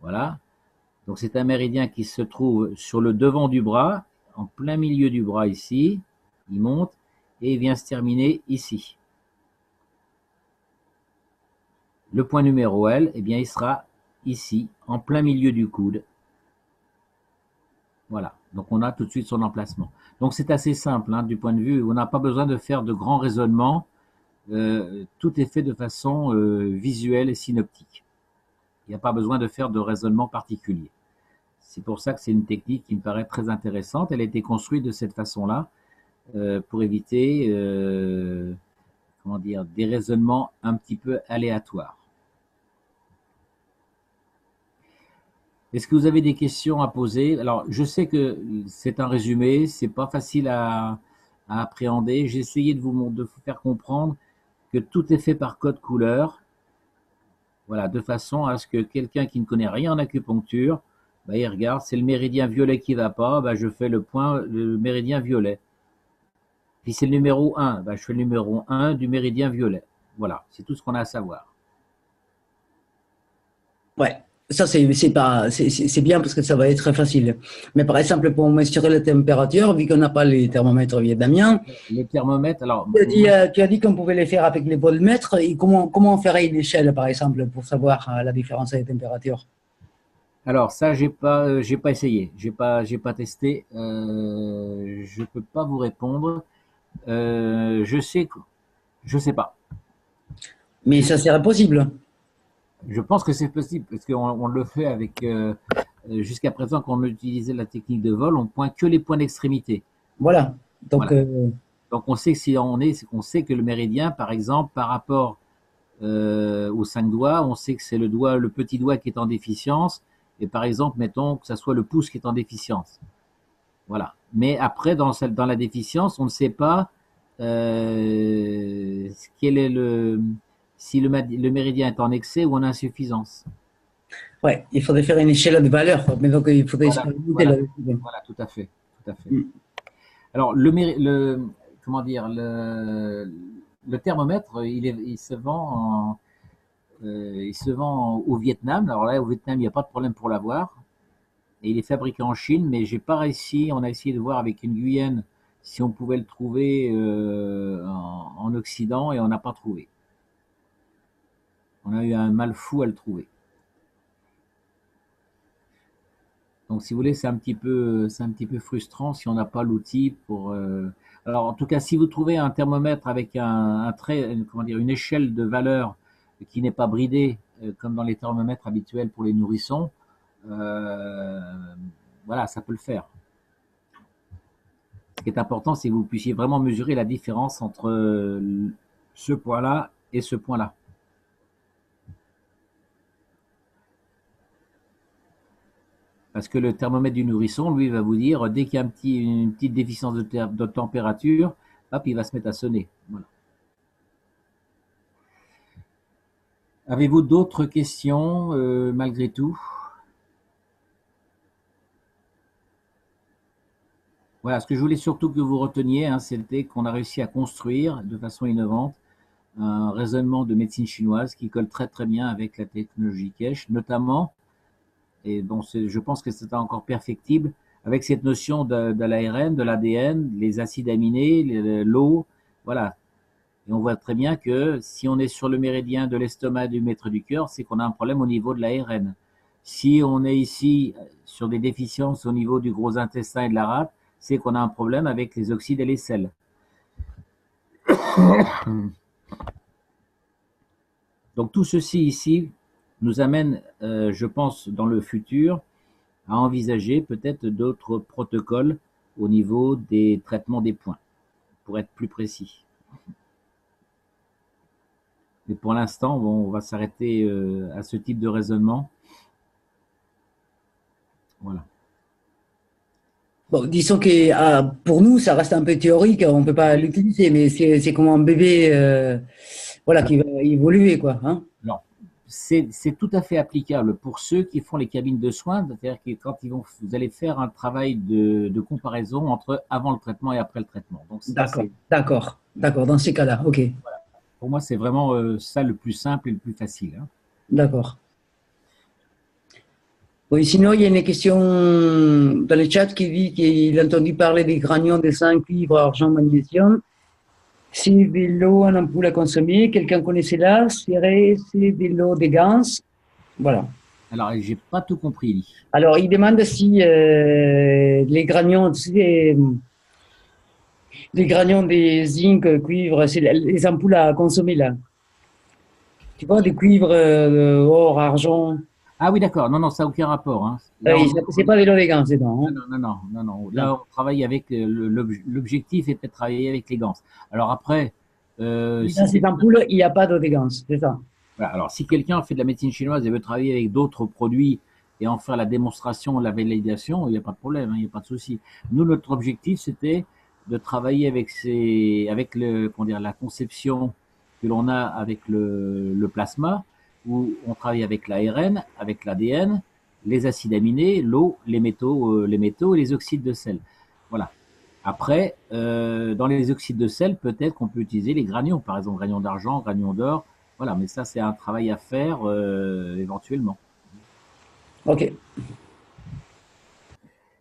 Voilà. Donc c'est un méridien qui se trouve sur le devant du bras, en plein milieu du bras ici. Il monte et il vient se terminer ici. Le point numéro L, eh bien, il sera ici, en plein milieu du coude. Voilà, donc on a tout de suite son emplacement. Donc c'est assez simple, hein, du point de vue, on n'a pas besoin de faire de grands raisonnements. Tout est fait de façon visuelle et synoptique. Il n'y a pas besoin de faire de raisonnement particulier. C'est pour ça que c'est une technique qui me paraît très intéressante. Elle a été construite de cette façon-là pour éviter comment dire, des raisonnements un petit peu aléatoires. Est-ce que vous avez des questions à poser? Alors, je sais que c'est un résumé, c'est pas facile à appréhender. J'ai essayé de vous faire comprendre que tout est fait par code couleur. Voilà, de façon à ce que quelqu'un qui ne connaît rien en acupuncture, bah, il regarde, c'est le méridien violet qui va pas, bah, je fais le méridien violet. Puis c'est le numéro 1, bah, je fais le numéro 1 du méridien violet. Voilà, c'est tout ce qu'on a à savoir. Ouais, ça c'est bien parce que ça va être très facile. Mais par exemple, pour mesurer la température, vu qu'on n'a pas les thermomètres vietnamiens, Les thermomètres, alors, tu as dit qu'on pouvait les faire avec les voltmètres. Et comment on ferait une échelle, par exemple, pour savoir la différence des températures? alors ça, j'ai pas essayé, j'ai pas testé. Je peux pas vous répondre. Je sais pas. Mais ça serait possible. Je pense que c'est possible parce qu'on le fait avec jusqu'à présent quand on utilisait la technique de vol, on pointe que les points d'extrémité. Voilà. Donc, Voilà. Donc on sait que si on sait que le méridien, par exemple, par rapport aux 5 doigts, on sait que c'est le petit doigt qui est en déficience. Et par exemple, mettons que ça soit le pouce qui est en déficience. Voilà. Mais après, dans la déficience, on ne sait pas quel est si le méridien est en excès ou en insuffisance. ouais, il faudrait faire une échelle de valeur. Mais donc, il faudrait Voilà, expérimenter voilà, là-dessus. voilà, tout à fait, tout à fait. Mm. Alors comment dire, le thermomètre, il se vend au Vietnam. Alors là, au Vietnam, il n'y a pas de problème pour l'avoir. Et il est fabriqué en Chine, mais j'ai pas réussi. On a essayé de voir avec une Guyenne si on pouvait le trouver en Occident et on n'a pas trouvé. On a eu un mal fou à le trouver. Donc, si vous voulez, c'est un petit peu frustrant si on n'a pas l'outil pour. Alors, en tout cas, si vous trouvez un thermomètre avec comment dire, une échelle de valeur qui n'est pas bridée, comme dans les thermomètres habituels pour les nourrissons, euh, voilà, ça peut le faire. Ce qui est important, c'est que vous puissiez vraiment mesurer la différence entre ce point-là et ce point-là. Parce que le thermomètre du nourrisson, lui, va vous dire, dès qu'il y a une petite déficience de température, hop, il va se mettre à sonner. Voilà. Avez-vous d'autres questions malgré tout? Voilà, ce que je voulais surtout que vous reteniez, hein, c'était qu'on a réussi à construire de façon innovante un raisonnement de médecine chinoise qui colle très très bien avec la technologie Kesh, notamment, et bon, je pense que c'est encore perfectible, avec cette notion de l'ARN, de l'ADN, les acides aminés, l'eau, voilà. Et on voit très bien que si on est sur le méridien de l'estomac du maître du cœur, c'est qu'on a un problème au niveau de l'ARN. Si on est ici sur des déficiences au niveau du gros intestin et de la rate, c'est qu'on a un problème avec les oxydes et les sels. Donc tout ceci ici nous amène, je pense, dans le futur, à envisager peut-être d'autres protocoles au niveau des traitements des points, pour être plus précis. Mais pour l'instant, bon, on va s'arrêter à ce type de raisonnement. Voilà. Bon, disons que pour nous, ça reste un peu théorique, on ne peut pas l'utiliser, mais c'est comme un bébé voilà, qui va évoluer, quoi. Hein. Alors, c'est tout à fait applicable pour ceux qui font les cabines de soins, c'est-à-dire que quand vous allez faire un travail de comparaison entre avant le traitement et après le traitement. Donc ça, D'accord, d'accord, d'accord, dans ces cas-là, ok, pour moi, c'est vraiment ça le plus simple et le plus facile. Hein. d'accord. Oui, sinon, il y a une question dans le chat qui dit qu'il a entendu parler des granions de sang, cuivre, argent, magnésium. C'est de l'eau en ampoule à consommer. Quelqu'un connaît cela? C'est de l'eau de Gans. Voilà. Alors, j'ai pas tout compris, Lee. Alors, il demande si les granions, tu sais, les granions des zinc, cuivre, c'est les ampoules à consommer là. Tu vois, des cuivres, or, argent. Ah oui, d'accord. Non, non, ça n'a aucun rapport. Hein. Là, C'est pas de l'eau de Gans, c'est non. Hein. non, non, non, non, non. Là, on travaille avec l'objectif est de travailler avec les gants. Alors après, Dans ces ampoules, il n'y a pas d'eau de Gans, c'est ça. voilà, alors si quelqu'un fait de la médecine chinoise et veut travailler avec d'autres produits et en faire la démonstration, la validation, il n'y a pas de problème, hein, il n'y a pas de souci. Nous, notre objectif, c'était de travailler avec comment dire, la conception que l'on a avec le plasma, où on travaille avec l'ARN, avec l'ADN, les acides aminés, l'eau, les métaux et les oxydes de sel. Voilà. Après, dans les oxydes de sel, peut-être qu'on peut utiliser les granions, par exemple, granions d'argent, granions d'or. Voilà, mais ça, c'est un travail à faire éventuellement. Ok.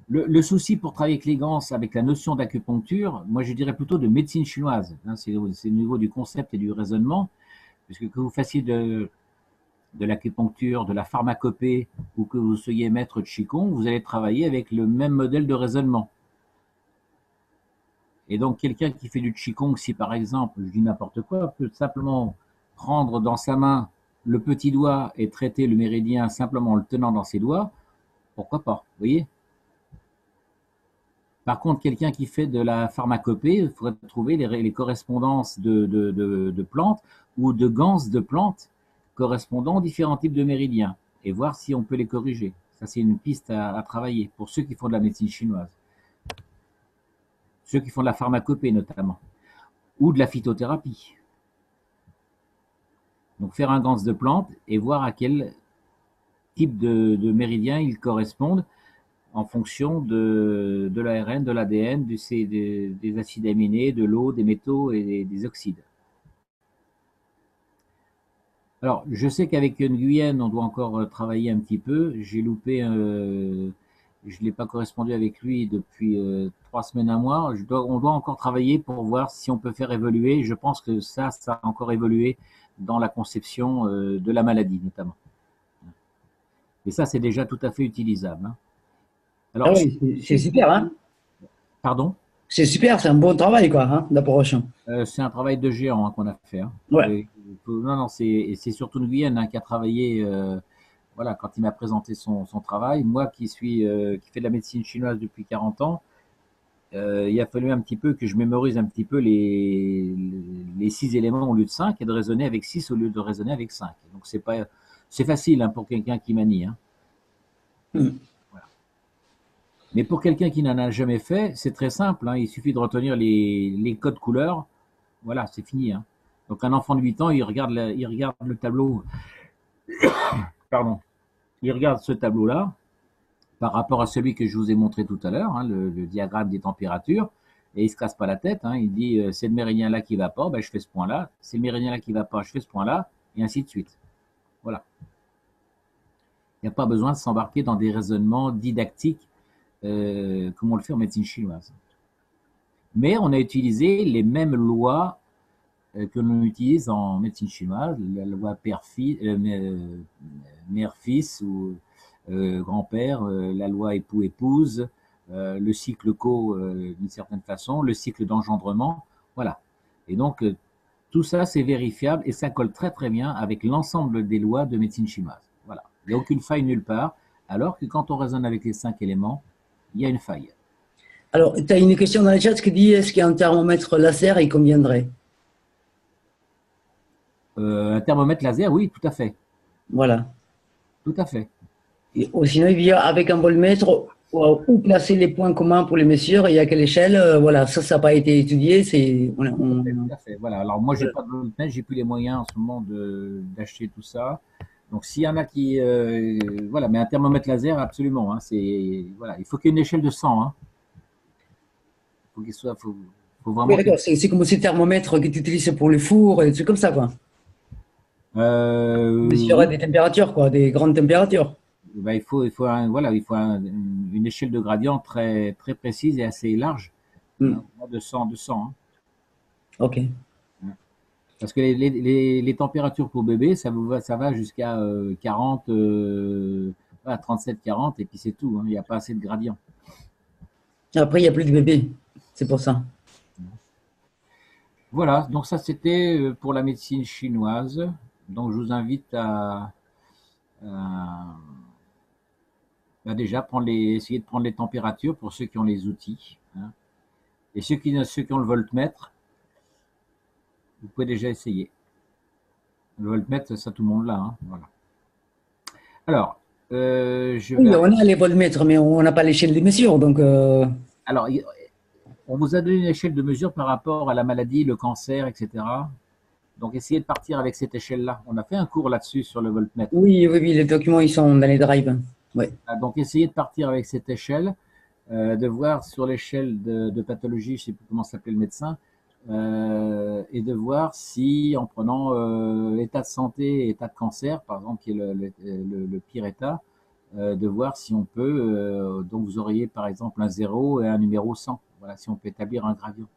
Le souci pour travailler avec les gants, avec la notion d'acupuncture, moi je dirais plutôt de médecine chinoise. Hein, c'est au niveau du concept et du raisonnement, puisque que vous fassiez de l'acupuncture, de la pharmacopée, ou que vous soyez maître de Qigong, vous allez travailler avec le même modèle de raisonnement. Et donc quelqu'un qui fait du Qigong, si par exemple, je dis n'importe quoi, peut simplement prendre dans sa main le petit doigt et traiter le méridien simplement en le tenant dans ses doigts, pourquoi pas, vous voyez? Par contre, quelqu'un qui fait de la pharmacopée, il faudrait trouver les correspondances de plantes ou de ganses de plantes correspondant aux différents types de méridiens et voir si on peut les corriger. Ça, c'est une piste à travailler pour ceux qui font de la médecine chinoise, ceux qui font de la pharmacopée notamment, ou de la phytothérapie. Donc faire un ganse de plantes et voir à quel type de méridien ils correspondent en fonction de l'ARN, de l'ADN, des acides aminés, de l'eau, des métaux et des oxydes. Alors, je sais qu'avec Nguyen, on doit encore travailler un petit peu. J'ai loupé, je n'ai pas correspondu avec lui depuis 3 semaines, un mois. On doit encore travailler pour voir si on peut faire évoluer. Je pense que ça a encore évolué dans la conception de la maladie, notamment. Et ça, c'est déjà tout à fait utilisable. Hein. Alors, Ah oui, c'est super, hein. Pardon? C'est super, c'est un bon travail, quoi, hein, d'approche. C'est un travail de géant hein, qu'on a fait. Hein. Ouais. Non, non, c'est surtout Nguyen hein, qui a travaillé. Voilà, quand il m'a présenté son travail, moi qui fais de la médecine chinoise depuis 40 ans, il a fallu un petit peu que je mémorise un petit peu les 6 éléments au lieu de 5 et de raisonner avec 6 au lieu de raisonner avec 5. Donc c'est facile hein, pour quelqu'un qui manie. Hein. Voilà. Mais pour quelqu'un qui n'en a jamais fait, c'est très simple. Hein, il suffit de retenir les codes couleurs. Voilà, c'est fini. Hein. Donc un enfant de 8 ans, il regarde le tableau. Pardon. Il regarde ce tableau-là par rapport à celui que je vous ai montré tout à l'heure, hein, le diagramme des températures, et il se casse pas la tête. Hein, il dit c'est le méridien-là qui va pas, ben, je fais ce point-là. C'est le méridien-là qui va pas, je fais ce point-là, et ainsi de suite. Voilà. Il n'y a pas besoin de s'embarquer dans des raisonnements didactiques comme on le fait en médecine chinoise. Mais on a utilisé les mêmes lois que l'on utilise en médecine chinoise, la loi mère-fils ou grand-père, la loi époux-épouse, le cycle d'une certaine façon, le cycle d'engendrement, voilà. Et donc, tout ça, c'est vérifiable et ça colle très très bien avec l'ensemble des lois de médecine chinoise. Voilà. Il n'y a aucune faille nulle part, alors que quand on raisonne avec les 5 éléments, il y a une faille. Alors, tu as une question dans le chat qui dit est-ce qu'il y a un thermomètre laser et il conviendrait? Un thermomètre laser, oui, tout à fait. Voilà. Tout à fait. Ou sinon, il vient avec un voltmètre, où placer les points communs pour les mesures et à quelle échelle. Voilà, ça n'a pas été étudié. Tout à fait. Voilà. Alors moi, j'ai pas de voltmètre, j'ai plus les moyens en ce moment d'acheter tout ça. Donc s'il y en a qui, voilà, mais un thermomètre laser, absolument. Hein, voilà, il faut qu'il y ait une échelle de 100. Hein. Faut qu'il soit, faut Oui, vraiment qu'il. d'accord. C'est comme ces thermomètres que tu utilises pour le four et des trucs comme ça, quoi. Mesurer Oui. des températures, quoi, des grandes températures. Ben, voilà, une échelle de gradient très, très précise et assez large, Hmm. hein, de 100, hein. OK. Parce que les températures pour bébé, ça va jusqu'à 40, voilà, 37, 40, et puis c'est tout. Hein, il n'y a pas assez de gradient. Après, il n'y a plus de bébés. C'est pour ça. Voilà, donc ça c'était pour la médecine chinoise. Donc je vous invite à- à déjà essayer de prendre les températures pour ceux qui ont les outils. Hein. Et ceux qui ont le voltmètre, vous pouvez déjà essayer. Le voltmètre, ça tout le monde l'a. Hein, voilà. Alors, je vais. Oui, on a les voltmètres, mais on n'a pas l'échelle des mesures. Donc, Alors, on vous a donné une échelle de mesure par rapport à la maladie, le cancer, etc. Donc, essayez de partir avec cette échelle-là. On a fait un cours là-dessus sur le voltmètre. oui, oui, oui, les documents, ils sont dans les drives. Ouais. Ah, donc, essayez de partir avec cette échelle, de voir sur l'échelle de pathologie, je ne sais plus comment s'appelait le médecin, et de voir si, en prenant état de santé et état de cancer, par exemple, qui est le pire état, de voir si on peut, donc vous auriez par exemple un 0 et un numéro 100. Voilà, si on peut établir un gradient.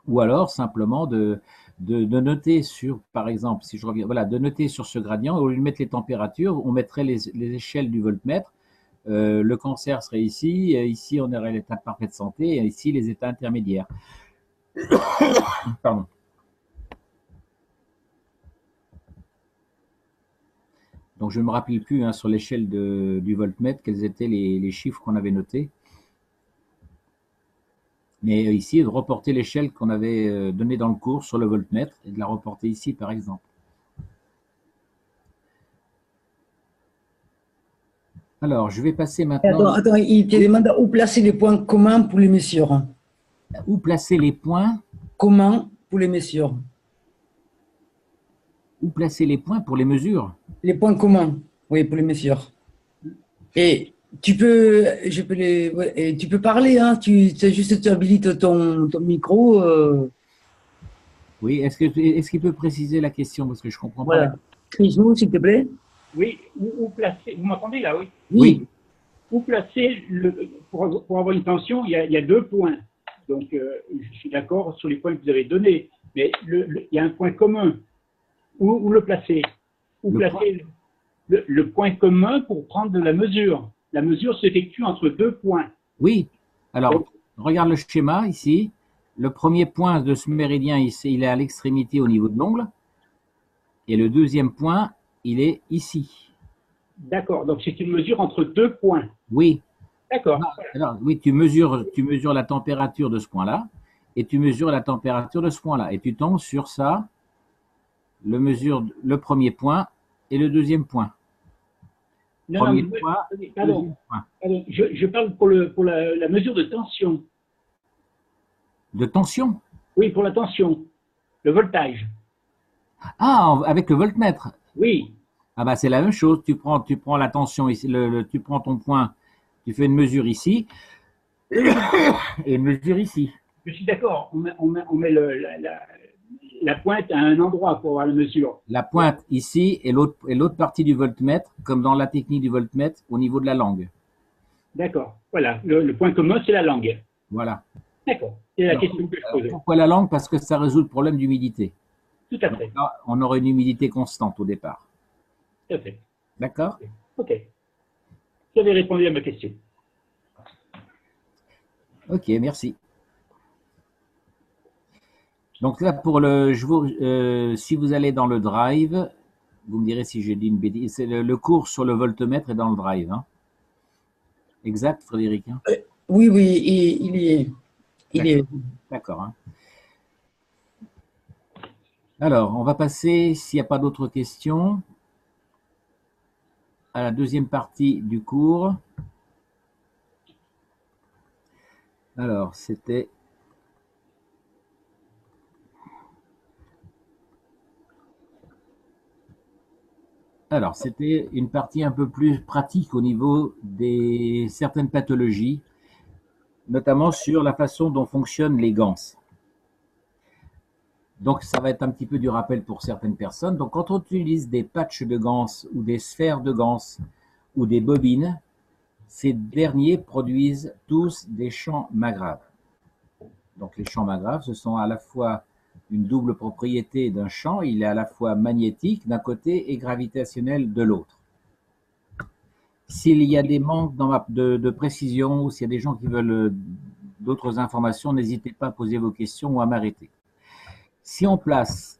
Ou alors simplement de noter sur, par exemple, si je reviens, voilà, de noter sur ce gradient, au lieu de mettre les températures, on mettrait les échelles du voltmètre. Le cancer serait ici, ici on aurait l'état de parfaite santé, et ici les états intermédiaires. Pardon. Donc je ne me rappelle plus hein, sur l'échelle du voltmètre quels étaient les chiffres qu'on avait notés. Mais ici, de reporter l'échelle qu'on avait donnée dans le cours sur le voltmètre et de la reporter ici, par exemple. Alors, je vais passer maintenant. Attends, il te demande où placer les points communs pour les mesures. Où placer les points? Comment pour les mesures? Où placer les points pour les mesures? Les points communs, oui, pour les mesures. Et ouais, et tu peux parler, hein, tu habilites ton micro. Oui, est-ce qu'il peut préciser la question parce que je ne comprends pas la Voilà. question. Crise-nous, s'il te plaît. Oui, où placer, vous m'entendez là, oui? Oui, Où placer, pour avoir une tension, il y a 2 points. Donc, je suis d'accord sur les points que vous avez donnés, mais il y a un point commun. Où le placer? Où placer le point commun pour prendre de la mesure? La mesure s'effectue entre 2 points. oui. Alors, Donc, regarde le schéma ici. Le premier point de ce méridien, ici, il est à l'extrémité au niveau de l'ongle. Et le deuxième point, il est ici. d'accord. Donc, c'est une mesure entre 2 points. Oui. D'accord. Alors, oui, tu mesures la température de ce point-là et tu mesures la température de ce point-là. Et tu tombes sur ça, le premier point et le deuxième point. Non, Premier non, point, pardon. deuxième point. Pardon. Je parle pour la mesure de tension. De tension. Oui, pour la tension. Le voltage. Ah, avec le voltmètre. Oui, Ah bah c'est la même chose. Tu prends la tension ici, tu prends ton point, tu fais une mesure ici et une mesure ici. je suis d'accord. On met la pointe à un endroit pour avoir la mesure. La pointe ici et l'autre partie du voltmètre, comme dans la technique du voltmètre, au niveau de la langue. D'accord. Voilà. Le point commun, c'est la langue. Voilà. D'accord. C'est la Alors, question que je posais. pourquoi la langue? Parce que ça résout le problème d'humidité. Tout à fait. Là, on aurait une humidité constante au départ. Tout à fait. D'accord? OK. Vous avez répondu à ma question. Ok, merci. Donc là, si vous allez dans le drive, vous me direz si j'ai dit une bêtise. C'est le cours sur le voltmètre est dans le drive. Hein. Exact, Frédéric? Hein. Oui, oui, il y est. Il y est. D'accord. Hein. Alors, on va passer, s'il n'y a pas d'autres questions, à la deuxième partie du cours. Alors, c'était une partie un peu plus pratique au niveau des certaines pathologies, notamment sur la façon dont fonctionnent les ganses. Donc, ça va être un petit peu du rappel pour certaines personnes. Donc, quand on utilise des patchs de ganses ou des sphères de ganses ou des bobines, ces derniers produisent tous des champs magraves. Donc, les champs magraves, ce sont à la fois une double propriété d'un champ. Il est à la fois magnétique d'un côté et gravitationnel de l'autre. S'il y a des manques de précision ou s'il y a des gens qui veulent d'autres informations, n'hésitez pas à poser vos questions ou à m'arrêter. Si on place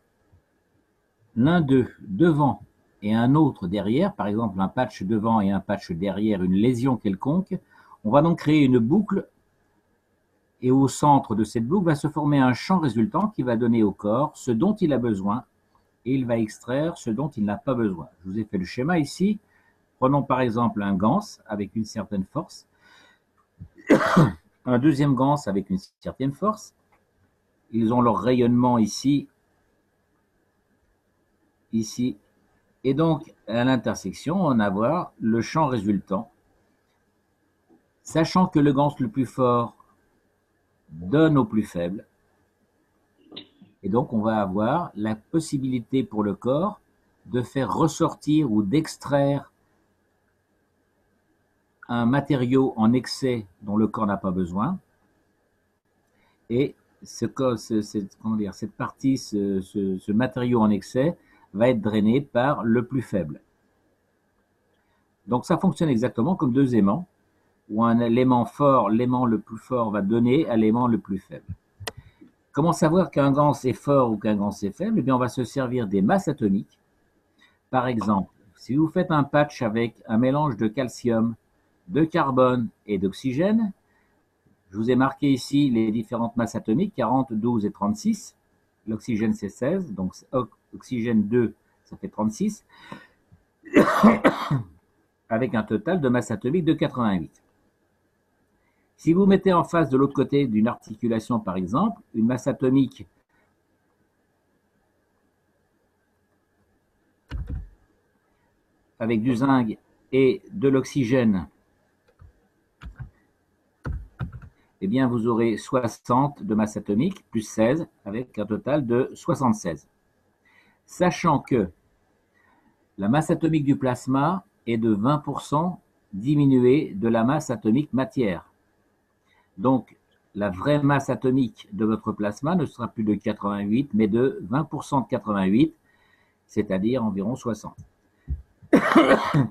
l'un d'eux devant et un autre derrière, par exemple un patch devant et un patch derrière une lésion quelconque, on va donc créer une boucle et au centre de cette boucle va se former un champ résultant qui va donner au corps ce dont il a besoin et il va extraire ce dont il n'a pas besoin. Je vous ai fait le schéma ici. Prenons par exemple un ganse avec une certaine force, un deuxième ganse avec une certaine force. Ils ont leur rayonnement ici, ici. Et donc, à l'intersection, on va avoir le champ résultant. Sachant que le ganse le plus fort donne au plus faible. Et donc, on va avoir la possibilité pour le corps de faire ressortir ou d'extraire un matériau en excès dont le corps n'a pas besoin. Et cette partie, ce matériau en excès va être drainé par le plus faible. Donc ça fonctionne exactement comme deux aimants, où un élément fort, l'aimant le plus fort va donner à l'aimant le plus faible. Comment savoir qu'un ganse est fort ou qu'un ganse est faible? Eh bien, on va se servir des masses atomiques. Par exemple, si vous faites un patch avec un mélange de calcium, de carbone et d'oxygène, je vous ai marqué ici les différentes masses atomiques, 40, 12 et 36. L'oxygène, c'est 16, donc oxygène 2, ça fait 36, avec un total de masse atomique de 88. Si vous mettez en face de l'autre côté d'une articulation, par exemple, une masse atomique avec du zinc et de l'oxygène, eh bien, vous aurez 60 de masse atomique plus 16 avec un total de 76. Sachant que la masse atomique du plasma est de 20% diminuée de la masse atomique matière. Donc, la vraie masse atomique de votre plasma ne sera plus de 88, mais de 20% de 88, c'est-à-dire environ 60.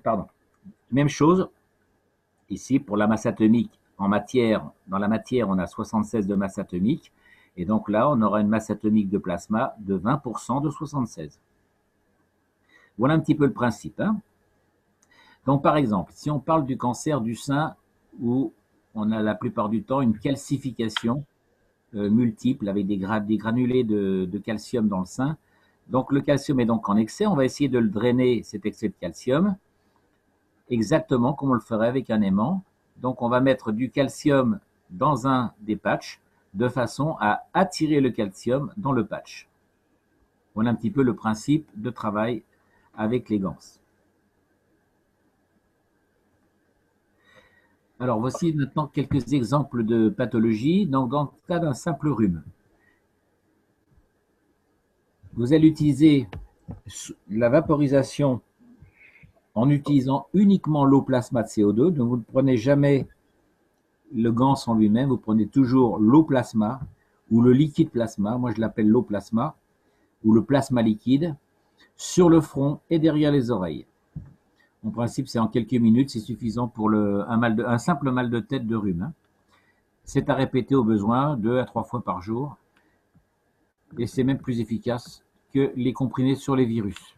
Pardon. Même chose ici pour la masse atomique. En matière, dans la matière, on a 76 de masse atomique. Et donc là, on aura une masse atomique de plasma de 20% de 76. Voilà un petit peu le principe. Hein. Donc, par exemple, si on parle du cancer du sein, où on a la plupart du temps une calcification multiple avec des granulés de calcium dans le sein. Donc, le calcium est donc en excès. On va essayer de le drainer, cet excès de calcium, exactement comme on le ferait avec un aimant. Donc, on va mettre du calcium dans un des patchs de façon à attirer le calcium dans le patch. Voilà un petit peu le principe de travail avec les ganses. Alors, voici maintenant quelques exemples de pathologies. Donc, dans le cas d'un simple rhume, vous allez utiliser la vaporisation en utilisant uniquement l'eau plasma de CO2. Donc, vous ne prenez jamais le ganse en lui-même, vous prenez toujours l'eau plasma ou le liquide plasma, moi je l'appelle l'eau plasma, ou le plasma liquide, sur le front et derrière les oreilles. En principe, c'est en quelques minutes, c'est suffisant pour un simple mal de tête de rhume. Hein. C'est à répéter au besoin 2 à 3 fois par jour, et c'est même plus efficace que les comprimés sur les virus.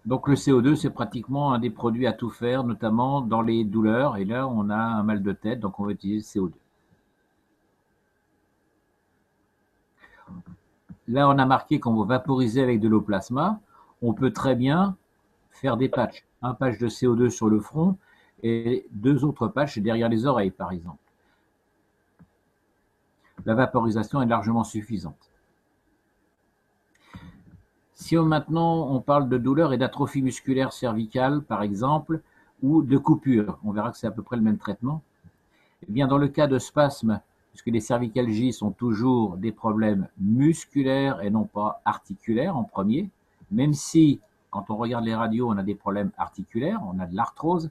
Donc le CO2, c'est pratiquement un des produits à tout faire, notamment dans les douleurs. Et là, on a un mal de tête, donc on va utiliser le CO2. là, on a marqué qu'on va vaporiser avec de l'eau plasma. On peut très bien faire des patchs. Un patch de CO2 sur le front et 2 autres patchs derrière les oreilles, par exemple. La vaporisation est largement suffisante. Si maintenant on parle de douleur et d'atrophie musculaire cervicale, par exemple, ou de coupure, on verra que c'est à peu près le même traitement. Eh bien, dans le cas de spasmes, puisque les cervicalgies sont toujours des problèmes musculaires et non pas articulaires en premier, même si, quand on regarde les radios, on a des problèmes articulaires, on a de l'arthrose,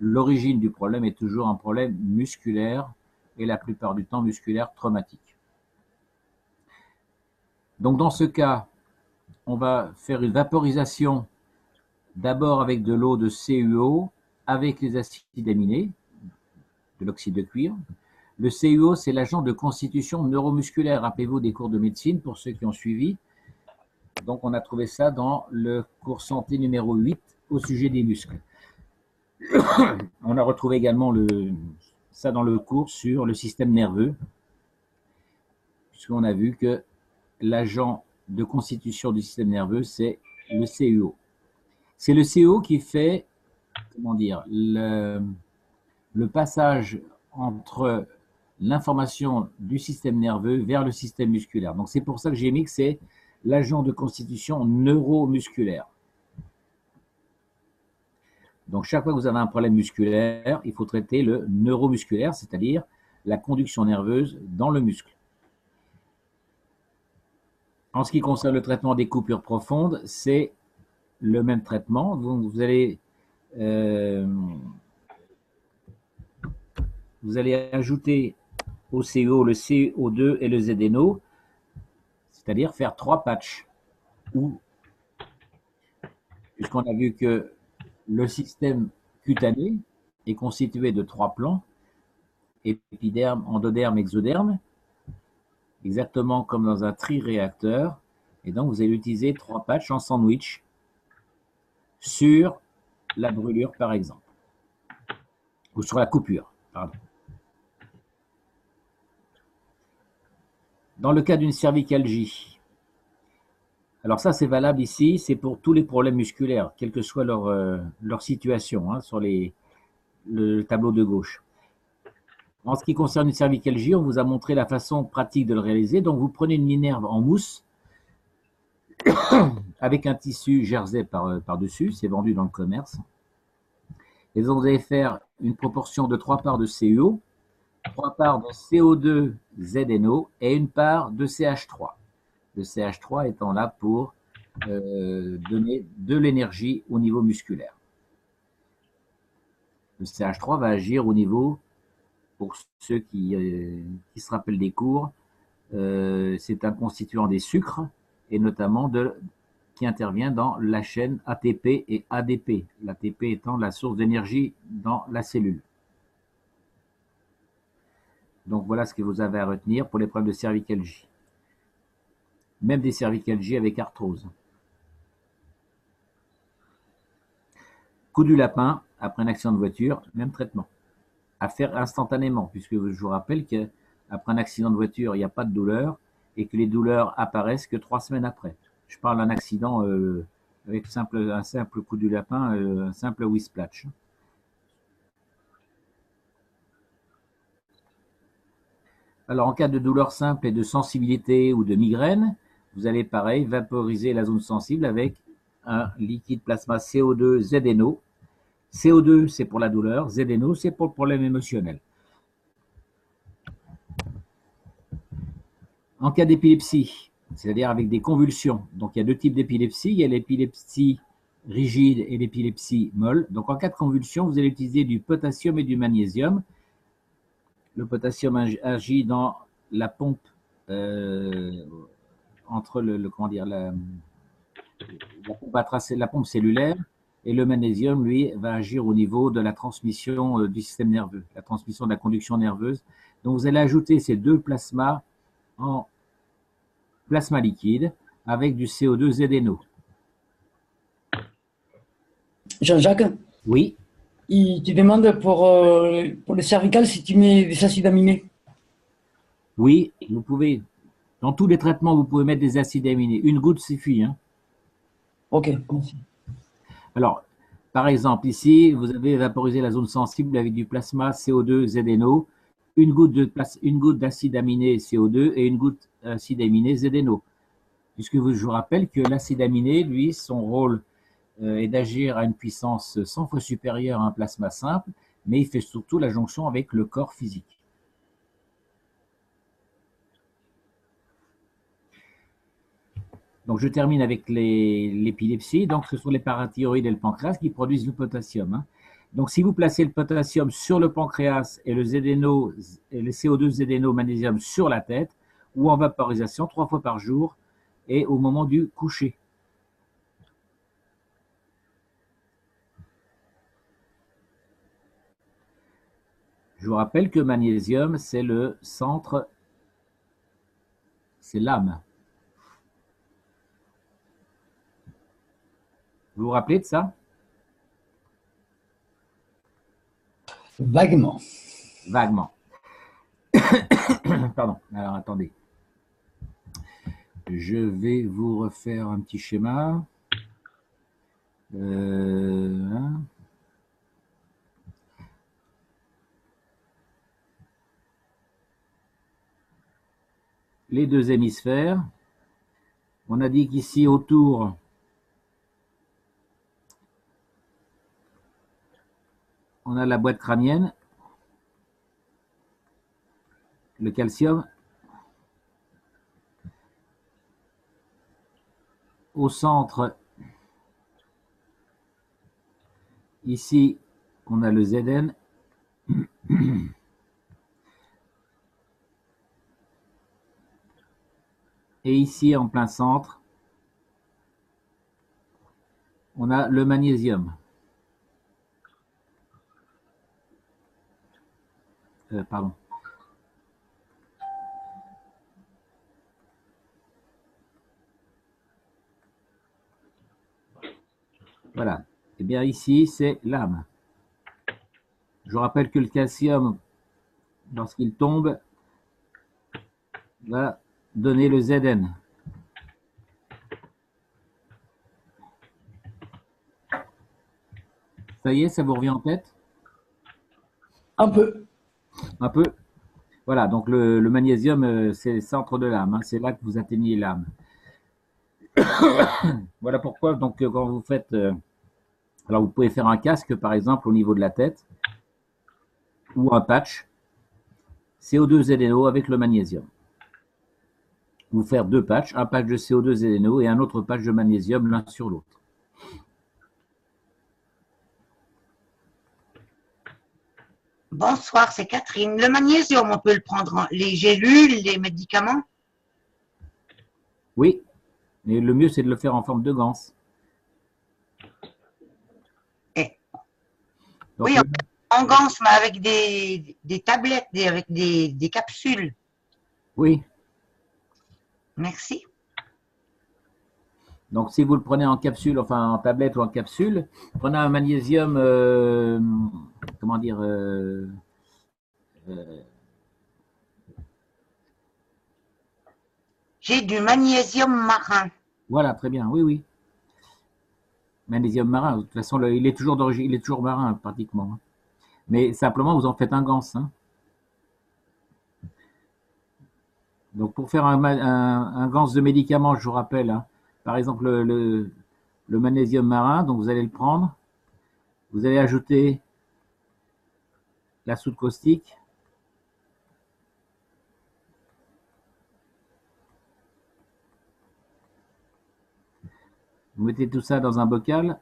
l'origine du problème est toujours un problème musculaire et la plupart du temps musculaire traumatique. Donc dans ce cas, on va faire une vaporisation d'abord avec de l'eau de CuO avec les acides aminés, de l'oxyde de cuivre. Le CuO, c'est l'agent de constitution neuromusculaire. Rappelez-vous des cours de médecine pour ceux qui ont suivi. Donc on a trouvé ça dans le cours santé numéro 8 au sujet des muscles. On a retrouvé également ça dans le cours sur le système nerveux, puisqu'on a vu que l'agent de constitution du système nerveux, c'est le CuO. C'est le CuO qui fait, comment dire, le passage entre l'information du système nerveux vers le système musculaire. Donc c'est pour ça que j'ai mis que c'est l'agent de constitution neuromusculaire. Donc chaque fois que vous avez un problème musculaire, il faut traiter le neuromusculaire, c'est-à-dire la conduction nerveuse dans le muscle. En ce qui concerne le traitement des coupures profondes, c'est le même traitement. Donc vous allez ajouter au CuO le CO2 et le ZNO, c'est-à-dire faire 3 patchs. Puisqu'on a vu que le système cutané est constitué de 3 plans, épiderme, endoderme, exoderme, exactement comme dans un triréacteur. Et donc, vous allez utiliser 3 patchs en sandwich sur la brûlure, par exemple, ou sur la coupure, pardon. Dans le cas d'une cervicalgie, alors ça c'est valable ici, c'est pour tous les problèmes musculaires, quelle que soit leur situation, hein, sur le tableau de gauche. En ce qui concerne une cervicalgie, on vous a montré la façon pratique de le réaliser. Donc vous prenez une minerve en mousse avec un tissu jersey par-dessus, c'est vendu dans le commerce. Et donc vous allez faire une proportion de 3 parts de CuO, 3 parts de CO2 ZNO et 1 part de CH3. Le CH3 étant là pour donner de l'énergie au niveau musculaire. Le CH3 va agir au niveau, pour ceux qui se rappellent des cours, c'est un constituant des sucres et notamment qui intervient dans la chaîne ATP et ADP, l'ATP étant la source d'énergie dans la cellule. Donc voilà ce que vous avez à retenir pour les problèmes de cervicalgie. Même des cervicalgies avec arthrose. Coup du lapin, après un accident de voiture, même traitement. À faire instantanément, puisque je vous rappelle qu'après un accident de voiture, il n'y a pas de douleur et que les douleurs apparaissent que 3 semaines après. Je parle d'un accident avec un simple coup du lapin, un simple whisplatch. Alors, en cas de douleur simple et de sensibilité ou de migraine, vous allez, pareil, vaporiser la zone sensible avec un liquide plasma CO2 ZNO. CO2, c'est pour la douleur, ZNO, c'est pour le problème émotionnel. En cas d'épilepsie, c'est-à-dire avec des convulsions, donc il y a 2 types d'épilepsie, il y a l'épilepsie rigide et l'épilepsie molle. Donc en cas de convulsion, vous allez utiliser du potassium et du magnésium. Le potassium agit dans la pompe entre la pompe cellulaire, et le magnésium, lui, va agir au niveau de la transmission du système nerveux, la transmission de la conduction nerveuse. Donc vous allez ajouter ces 2 plasmas en plasma liquide avec du CO2 ZNO. Jean-Jacques? Oui. Tu demandes pour le cervical si tu mets des acides aminés. Oui, vous pouvez Dans tous les traitements, vous pouvez mettre des acides aminés. Une goutte suffit, hein. Ok, merci. Alors, par exemple, ici, vous avez vaporisé la zone sensible avec du plasma CO2 ZNO, une goutte d'acide aminé CO2 et une goutte d'acide aminé ZNO. Puisque je vous rappelle que l'acide aminé, lui, son rôle est d'agir à une puissance 100 fois supérieure à un plasma simple, mais il fait surtout la jonction avec le corps physique. Donc, je termine avec l'épilepsie. Donc, ce sont les parathyroïdes et le pancréas qui produisent le potassium, hein. Donc, si vous placez le potassium sur le pancréas et le ZNO, et le CO2 ZNO magnésium sur la tête, ou en vaporisation 3 fois par jour et au moment du coucher. Je vous rappelle que magnésium, c'est le centre, c'est l'âme. Vous vous rappelez de ça? Vaguement. Vaguement. Pardon, alors attendez. Je vais vous refaire un petit schéma. Hein. Les deux hémisphères. On a dit qu'ici autour, on a la boîte crânienne, le calcium. Au centre, ici, on a le Zn. Et ici, en plein centre, on a le magnésium. Pardon. Voilà. Et bien ici, c'est l'âme. Je vous rappelle que le calcium, lorsqu'il tombe, va donner le Zn. Ça y est, ça vous revient en tête? Un peu. Un peu. Voilà, donc le magnésium, c'est le centre de l'âme, hein. C'est là que vous atteignez l'âme. Voilà pourquoi, donc, quand vous faites... alors, vous pouvez faire un casque, par exemple, au niveau de la tête, ou un patch, CO2 ZNO avec le magnésium. Vous faire deux patchs, un patch de CO2 ZNO et un autre patch de magnésium l'un sur l'autre. Bonsoir, c'est Catherine. Le magnésium, on peut le prendre les gélules, les médicaments? Oui, mais le mieux, c'est de le faire en forme de ganse. Donc, Oui, en ganse, mais avec des tablettes, avec des capsules. oui. Merci. Donc, si vous le prenez en capsule, enfin en tablette ou en capsule, prenez un magnésium, comment dire, J'ai du magnésium marin. voilà, très bien, oui, oui. Magnésium marin, de toute façon, il est toujours d'origine, il est toujours marin, pratiquement, hein. Mais simplement, vous en faites un ganse, hein. Donc, pour faire un ganse de médicaments, je vous rappelle, hein, par exemple, le magnésium marin, donc vous allez le prendre, vous allez ajouter la soude caustique, vous mettez tout ça dans un bocal,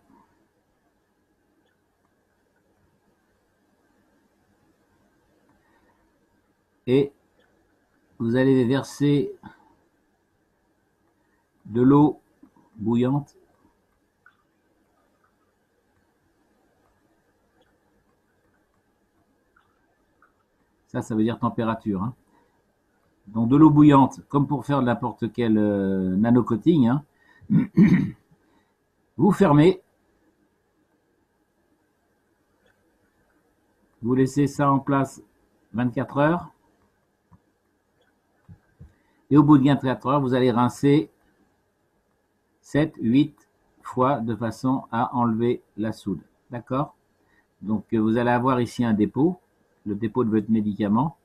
et vous allez verser de l'eau bouillante. Ça veut dire température, hein. Donc de l'eau bouillante, comme pour faire n'importe quel nano-coating, hein. Vous fermez, vous laissez ça en place 24 heures. Et au bout de 24 heures, vous allez rincer 7, 8 fois de façon à enlever la soude. D'accord? Donc, vous allez avoir ici un dépôt, le dépôt de votre médicament.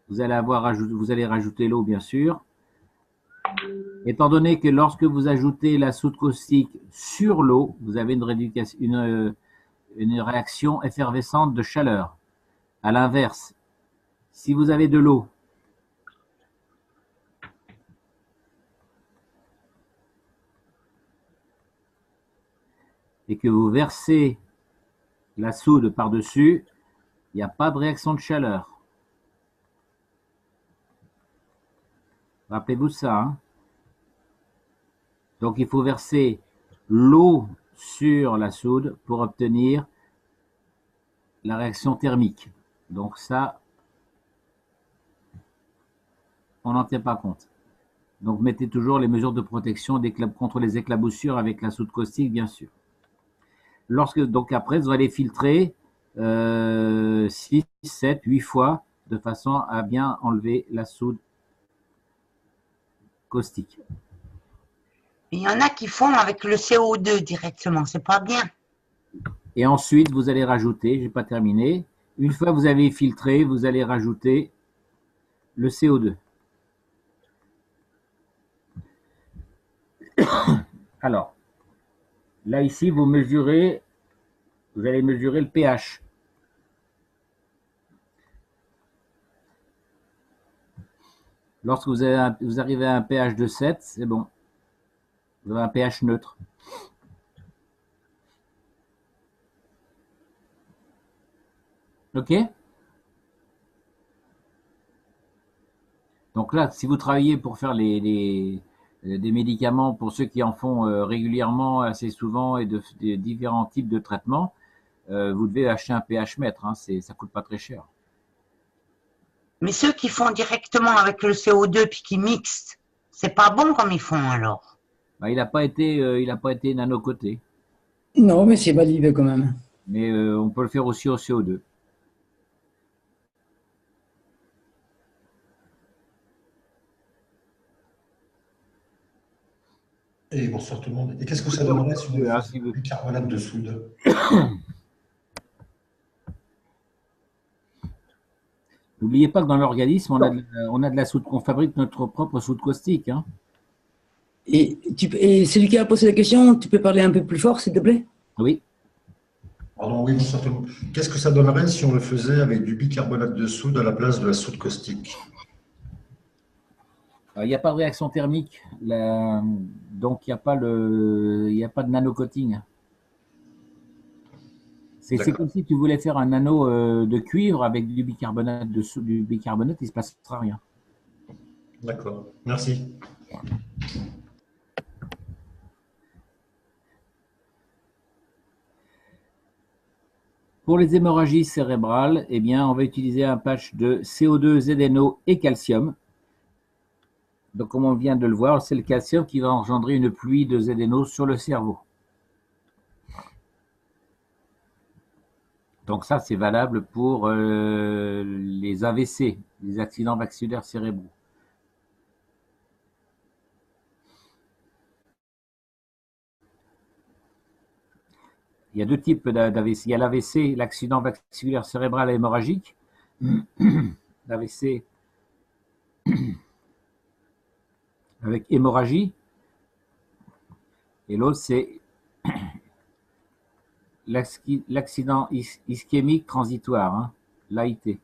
Vous allez rajouter l'eau, bien sûr. Étant donné que lorsque vous ajoutez la soude caustique sur l'eau, vous avez une réaction effervescente de chaleur. À l'inverse, si vous avez de l'eau et que vous versez la soude par-dessus, il n'y a pas de réaction de chaleur. Rappelez-vous ça. Hein. Donc, il faut verser l'eau sur la soude pour obtenir la réaction thermique. Donc ça, on n'en tient pas compte. Donc, mettez toujours les mesures de protection contre les éclaboussures avec la soude caustique, bien sûr. Donc après, vous allez filtrer 6, 7, 8 fois de façon à bien enlever la soude caustique. Il y en a qui font avec le CO2 directement, c'est pas bien. Et ensuite, vous allez rajouter, j'ai pas terminé, une fois que vous avez filtré, vous allez rajouter le CO2. Alors, là ici, vous allez mesurer le pH. Lorsque vous arrivez à un pH de 7, c'est bon. Vous avez un pH neutre. OK? Donc là, si vous travaillez pour faire des médicaments, pour ceux qui en font régulièrement, assez souvent, et de différents types de traitements, vous devez acheter un pH mètre. Hein, ça coûte pas très cher. Mais ceux qui font directement avec le CO2 puis qui mixent, c'est pas bon comme ils font alors. Bah, il n'a pas été nanocoté. Non, mais c'est valide quand même. Mais on peut le faire aussi au CO2. Et bonsoir tout le monde. Et qu'est-ce que ça donnerait si on faisait du bicarbonate de soude? N'oubliez pas que dans l'organisme, on a de la soude, qu'on fabrique notre propre soude caustique. Hein. Et celui qui a posé la question, tu peux parler un peu plus fort, s'il te plaît? Oui. Pardon, oui, bonsoir tout le monde. Qu'est-ce que ça donnerait si on le faisait avec du bicarbonate de soude à la place de la soude caustique? Il n'y a pas de réaction thermique, donc il n'y a pas de nano-coating. C'est comme si tu voulais faire un anneau de cuivre avec du bicarbonate, il ne se passera rien. D'accord, merci. Pour les hémorragies cérébrales, eh bien, on va utiliser un patch de CO2, ZNO et calcium. Donc, comme on vient de le voir, c'est le calcium qui va engendrer une pluie de ZNO sur le cerveau. Donc ça, c'est valable pour les AVC, les accidents vasculaires cérébraux. Il y a deux types d'AVC. Il y a l'AVC, l'accident vasculaire cérébral hémorragique. L'AVC avec hémorragie. Et l'autre, c'est l'accident ischémique transitoire, hein, l'AIT.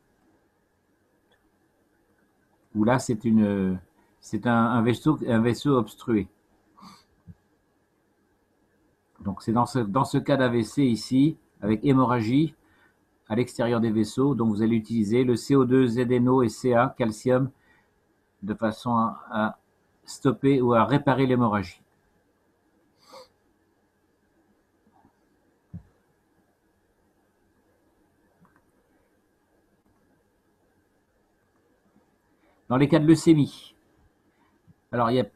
Où là, c'est un vaisseau obstrué. Donc, c'est dans ce cas d'AVC ici, avec hémorragie à l'extérieur des vaisseaux. Donc, vous allez utiliser le CO2, ZNO et Ca, calcium, de façon à stopper ou à réparer l'hémorragie. Dans les cas de leucémie, alors il y a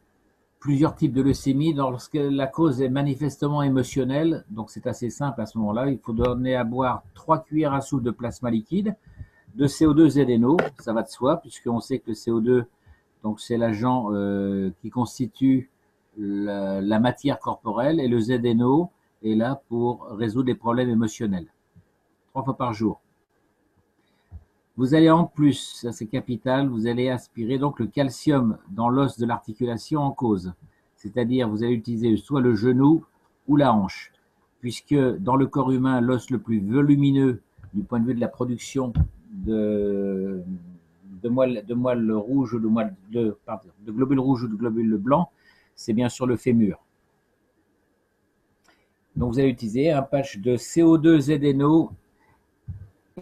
plusieurs types de leucémie. Lorsque la cause est manifestement émotionnelle, donc c'est assez simple à ce moment-là, il faut donner à boire 3 cuillères à soupe de plasma liquide, de CO2 ZNO, ça va de soi, puisqu'on sait que le CO2 Donc c'est l'agent qui constitue la matière corporelle, et le ZNO est là pour résoudre les problèmes émotionnels. 3 fois par jour. Vous allez en plus, ça c'est capital, vous allez aspirer donc le calcium dans l'os de l'articulation en cause. C'est-à-dire vous allez utiliser soit le genou ou la hanche. Puisque dans le corps humain, l'os le plus volumineux du point de vue de la production de moelle rouge ou de globules rouges ou de globules blancs, c'est bien sûr le fémur. Donc vous allez utiliser un patch de CO2 ZNO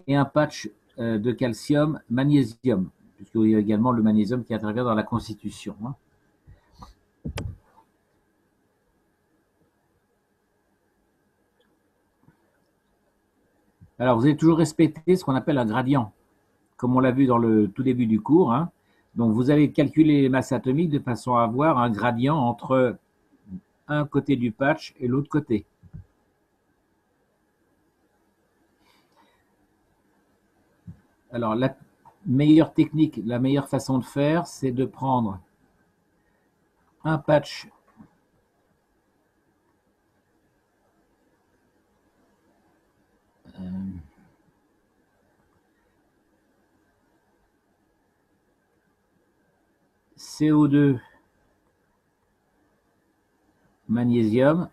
et un patch de calcium magnésium, puisqu'il y a également le magnésium qui intervient dans la constitution. Alors, vous allez toujours respecter ce qu'on appelle un gradient, comme on l'a vu dans le tout début du cours. Donc, vous allez calculer les masses atomiques de façon à avoir un gradient entre un côté du patch et l'autre côté. Alors, la meilleure technique, la meilleure façon de faire, c'est de prendre un patch CO2 magnésium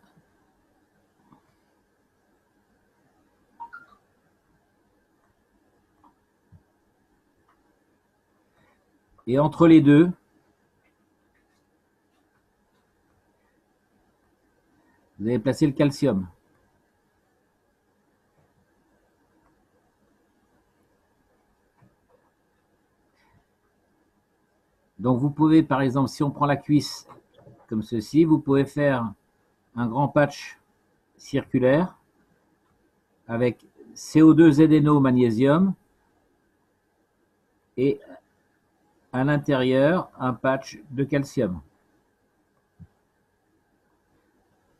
et entre les deux, vous allez placer le calcium. Donc vous pouvez, par exemple, si on prend la cuisse comme ceci, vous pouvez faire un grand patch circulaire avec CO2 ZNO magnésium et à l'intérieur un patch de calcium.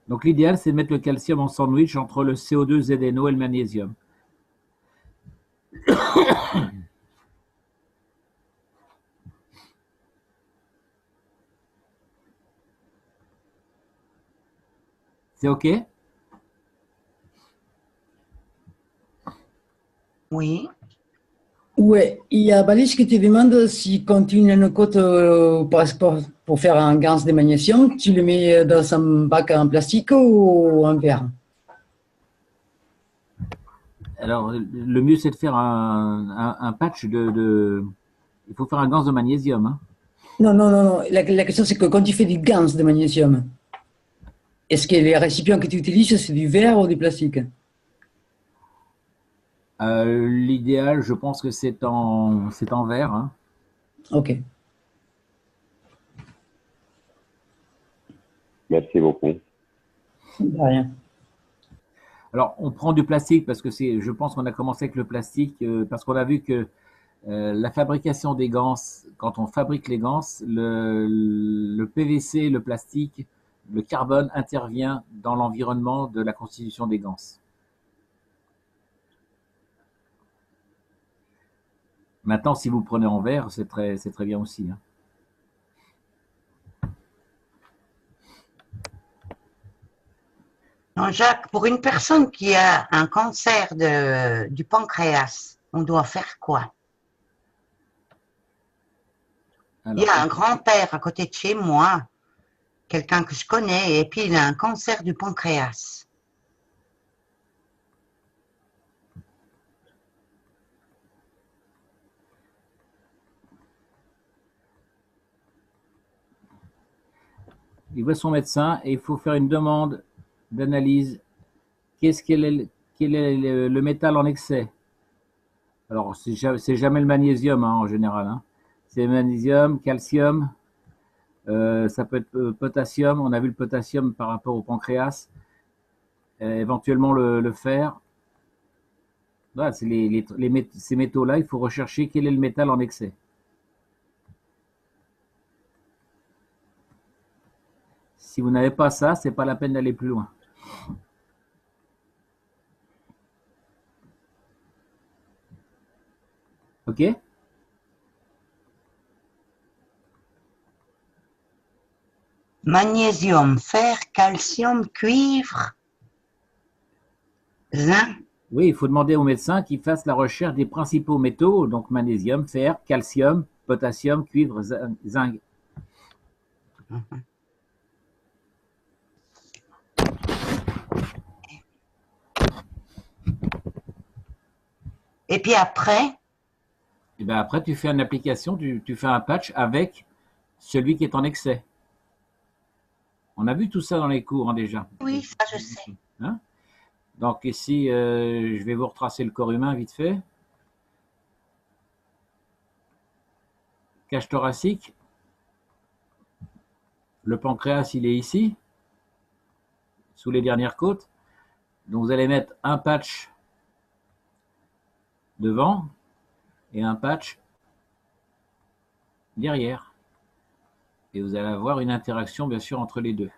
Donc l'idéal, c'est de mettre le calcium en sandwich entre le CO2 ZNO et le magnésium. C'est OK? Oui. Ouais, il y a Balich qui te demande si quand tu as une côte pour faire un gants de magnésium, tu le mets dans un bac en plastique ou en verre? Alors, le mieux, c'est de faire un patch de. Il faut faire un gants de magnésium. Non, non, non, non. La question, c'est que quand tu fais des gants de magnésium, est-ce que les récipients que tu utilises, c'est du verre ou du plastique? L'idéal, je pense que c'est en verre. Ok. Merci beaucoup. De rien. Alors, on prend du plastique parce que je pense qu'on a commencé avec le plastique parce qu'on a vu que la fabrication des gants, quand on fabrique les gants, le PVC, le plastique, le carbone intervient dans l'environnement de la constitution des gants. Maintenant, si vous prenez en verre, c'est très bien aussi. Non, Jacques, pour une personne qui a un cancer du pancréas, on doit faire quoi? Il y Alors, a un grand-père à côté de chez moi, quelqu'un que je connais, et puis il a un cancer du pancréas. il voit son médecin et il faut faire une demande d'analyse. Quel est le métal en excès? Alors, c'est jamais le magnésium en général. C'est magnésium, calcium, ça peut être potassium. On a vu le potassium par rapport au pancréas, éventuellement le fer. Voilà, c'est ces métaux-là, il faut rechercher quel est le métal en excès. Si vous n'avez pas ça, c'est pas la peine d'aller plus loin. OK? Magnésium, fer, calcium, cuivre, zinc. Oui, il faut demander au médecin qu'il fasse la recherche des principaux métaux, donc magnésium, fer, calcium, potassium, cuivre, zinc. Et puis après, Et bien après, tu fais une application, tu fais un patch avec celui qui est en excès. On a vu tout ça dans les cours hein, déjà. oui, ça je sais. Hein? Donc ici, je vais vous retracer le corps humain vite fait. Cage thoracique. Le pancréas, il est ici, sous les dernières côtes. Donc vous allez mettre un patch devant et un patch derrière. Et vous allez avoir une interaction bien sûr entre les deux.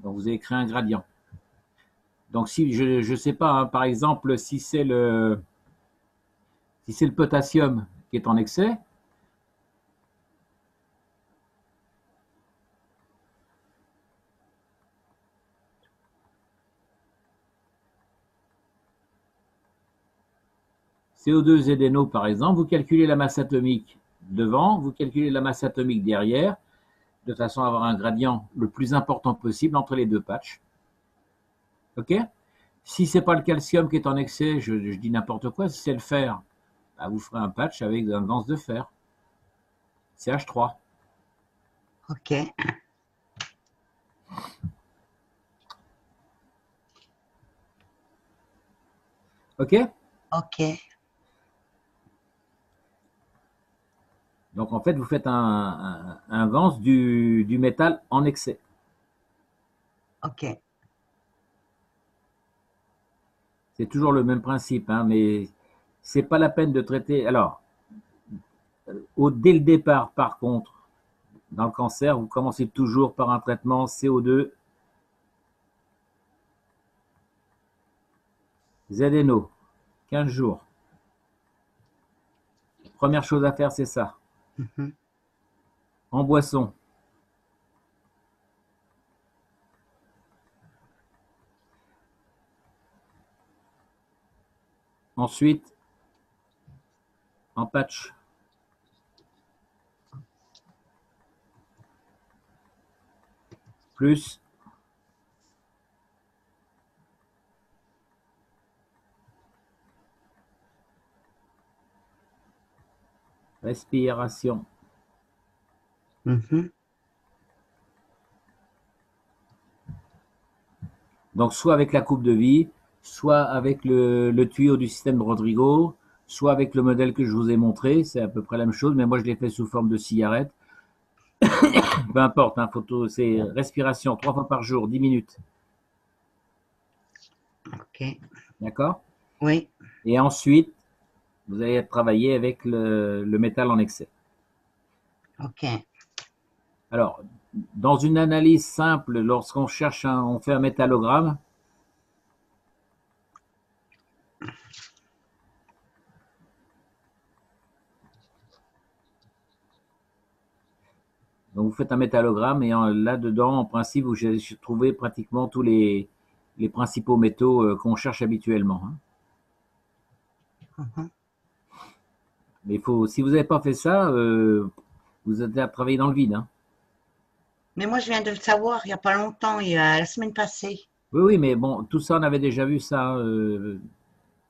Donc vous allez créer un gradient. Donc si je ne sais pas, hein, par exemple, si c'est le potassium qui est en excès, CO2 ZNO par exemple, vous calculez la masse atomique devant, vous calculez la masse atomique derrière, de façon à avoir un gradient le plus important possible entre les deux patchs. Ok? Si ce n'est pas le calcium qui est en excès, je dis n'importe quoi, si c'est le fer, bah, vous ferez un patch avec un ganse de fer. CH3. Ok. Ok? Ok. Donc en fait, vous faites un ganse du métal en excès. Ok. C'est toujours le même principe, hein, mais c'est pas la peine de traiter. Alors, dès le départ, par contre, dans le cancer, vous commencez toujours par un traitement CO2 ZNO, 15 jours. Première chose à faire, c'est ça. En boisson. Ensuite, en patch. Plus respiration. Donc, soit avec la coupe de vie, soit avec le tuyau du système de Rodrigo, soit avec le modèle que je vous ai montré. C'est à peu près la même chose, mais moi, je l'ai fait sous forme de cigarette. Peu importe, hein, c'est respiration 3 fois par jour, 10 minutes. Ok. D'accord? Oui. Et ensuite, vous allez travailler avec le métal en excès. Ok. Alors, dans une analyse simple, lorsqu'on cherche, on fait un métallogramme. Donc, vous faites un métallogramme et là-dedans, en principe, vous allez trouver pratiquement tous les principaux métaux qu'on cherche habituellement. Hein. Mais si vous n'avez pas fait ça, vous êtes à travailler dans le vide. Hein. Mais moi, je viens de le savoir il n'y a pas longtemps, il y a la semaine passée. Oui, oui, mais bon, tout ça, on avait déjà vu ça,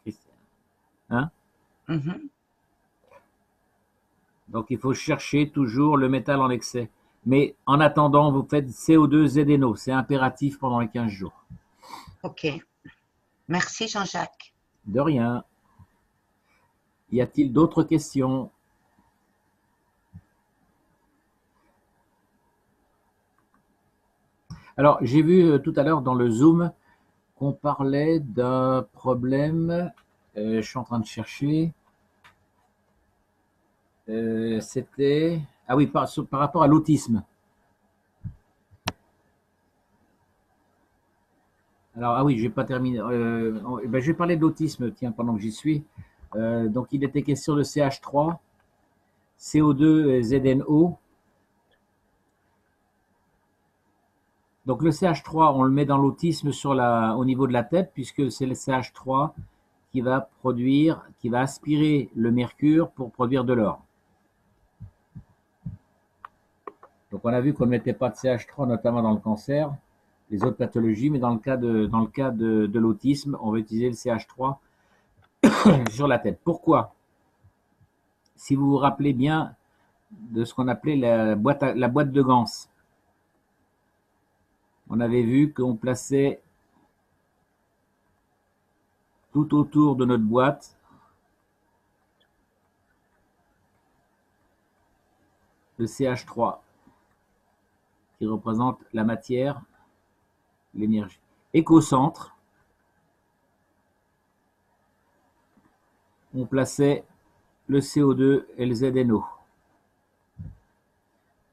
Christian. Hein? Donc, il faut chercher toujours le métal en excès. Mais en attendant, vous faites CO2 ZNO. C'est impératif pendant les 15 jours. Ok. Merci Jean-Jacques. De rien. Y a-t-il d'autres questions? Alors, j'ai vu tout à l'heure dans le Zoom qu'on parlait d'un problème. Je suis en train de chercher. C'était... Ah oui, par rapport à l'autisme. Alors, ah oui, je n'ai pas terminé. Ben, je vais parler de l'autisme, tiens, pendant que j'y suis. Donc, il était question de CH3, CO2 ZNO. Donc le CH3, on le met dans l'autisme au niveau de la tête, puisque c'est le CH3 qui va aspirer le mercure pour produire de l'or. Donc on a vu qu'on ne mettait pas de CH3, notamment dans le cancer, les autres pathologies, mais dans le cas de l'autisme, on va utiliser le CH3 sur la tête. Pourquoi? Si vous vous rappelez bien de ce qu'on appelait la boîte de Gans, on avait vu qu'on plaçait tout autour de notre boîte le CH3 qui représente la matière, l'énergie. Et qu'au centre, on plaçait le CO2 et le ZNO.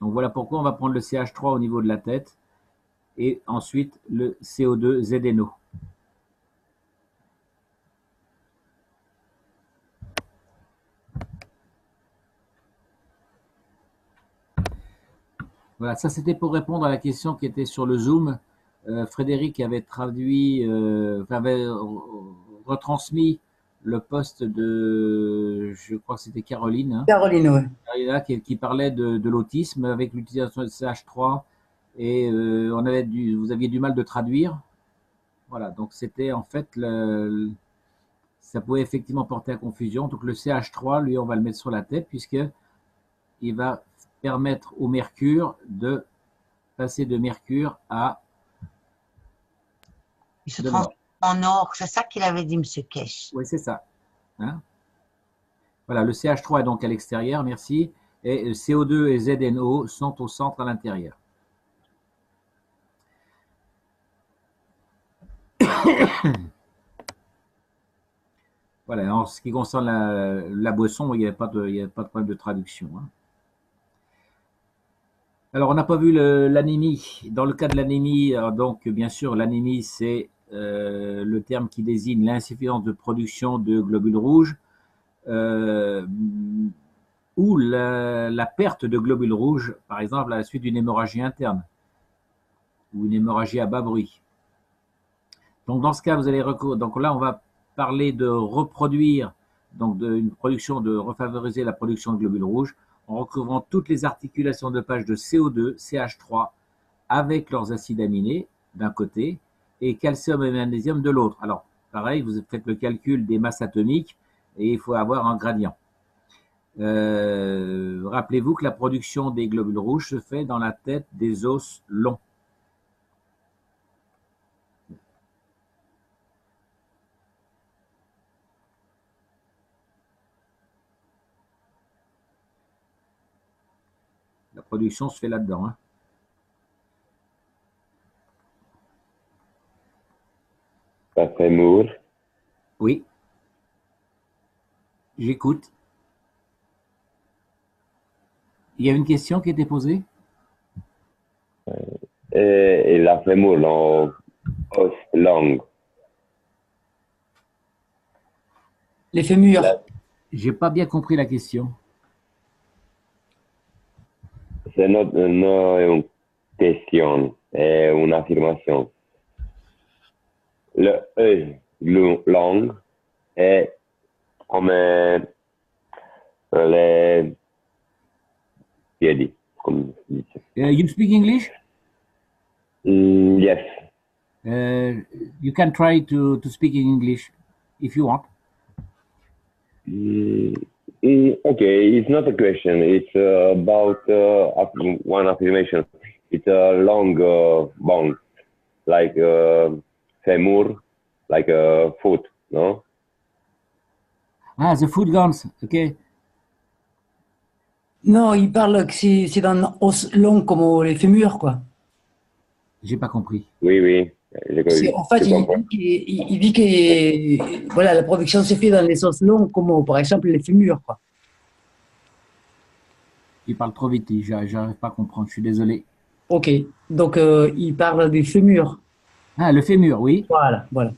Donc voilà pourquoi on va prendre le CH3 au niveau de la tête et ensuite le CO2 ZNO. Voilà, ça c'était pour répondre à la question qui était sur le Zoom. Frédéric avait avait retransmis le post de, je crois que c'était Caroline. Hein, Caroline, oui. Carolina, qui parlait de l'autisme avec l'utilisation de CH3 et vous aviez du mal de traduire. Voilà, donc c'était en fait, ça pouvait effectivement porter à confusion. Donc le CH3, lui, on va le mettre sur la tête puisqu'il va permettre au mercure de passer de mercure à Il se transforme en or. C'est ça qu'il avait dit, M. Kesh. Oui, c'est ça. Hein, voilà, le CH3 est donc à l'extérieur, merci. Et CO2 et ZNO sont au centre à l'intérieur. Voilà, en ce qui concerne la boisson, il n'y avait pas de problème de traduction. Hein. Alors, on n'a pas vu l'anémie. Dans le cas de l'anémie, donc bien sûr, l'anémie, c'est le terme qui désigne l'insuffisance de production de globules rouges ou la perte de globules rouges, par exemple, à la suite d'une hémorragie interne ou une hémorragie à bas bruit. Donc, dans ce cas, vous allez donc là, on va parler de reproduire, donc d'une production, de refavoriser la production de globules rouges en recouvrant toutes les articulations de page de CO2, CH3 avec leurs acides aminés d'un côté et calcium et magnésium de l'autre. Alors, pareil, vous faites le calcul des masses atomiques et il faut avoir un gradient. Rappelez-vous que la production des globules rouges se fait dans la tête des os longs. La production se fait là-dedans. Hein. La fémur. Oui. J'écoute. Il y a une question qui a été posée? Et la fémur, l'os long. Les fémurs. J'ai pas bien compris la question. C'est not une question, c'est une affirmation. Le os long est comme les piedi, comme je dis. You speak English? Yes. You can try to speak in English if you want. Okay, it's not a question. It's about one affirmation. It's a long bone, like femur, like a foot, no? Ah, the foot guns, ok. Non, il parle que c'est d'un os long comme les fémurs, quoi. J'ai pas compris. Oui, oui. En fait, il dit que voilà, la production se fait dans les os longs, comme par exemple les fémurs, quoi. Il parle trop vite, j'arrive pas à comprendre, je suis désolé. Ok, donc il parle des fémurs. Ah, le fémur, oui. Voilà, voilà.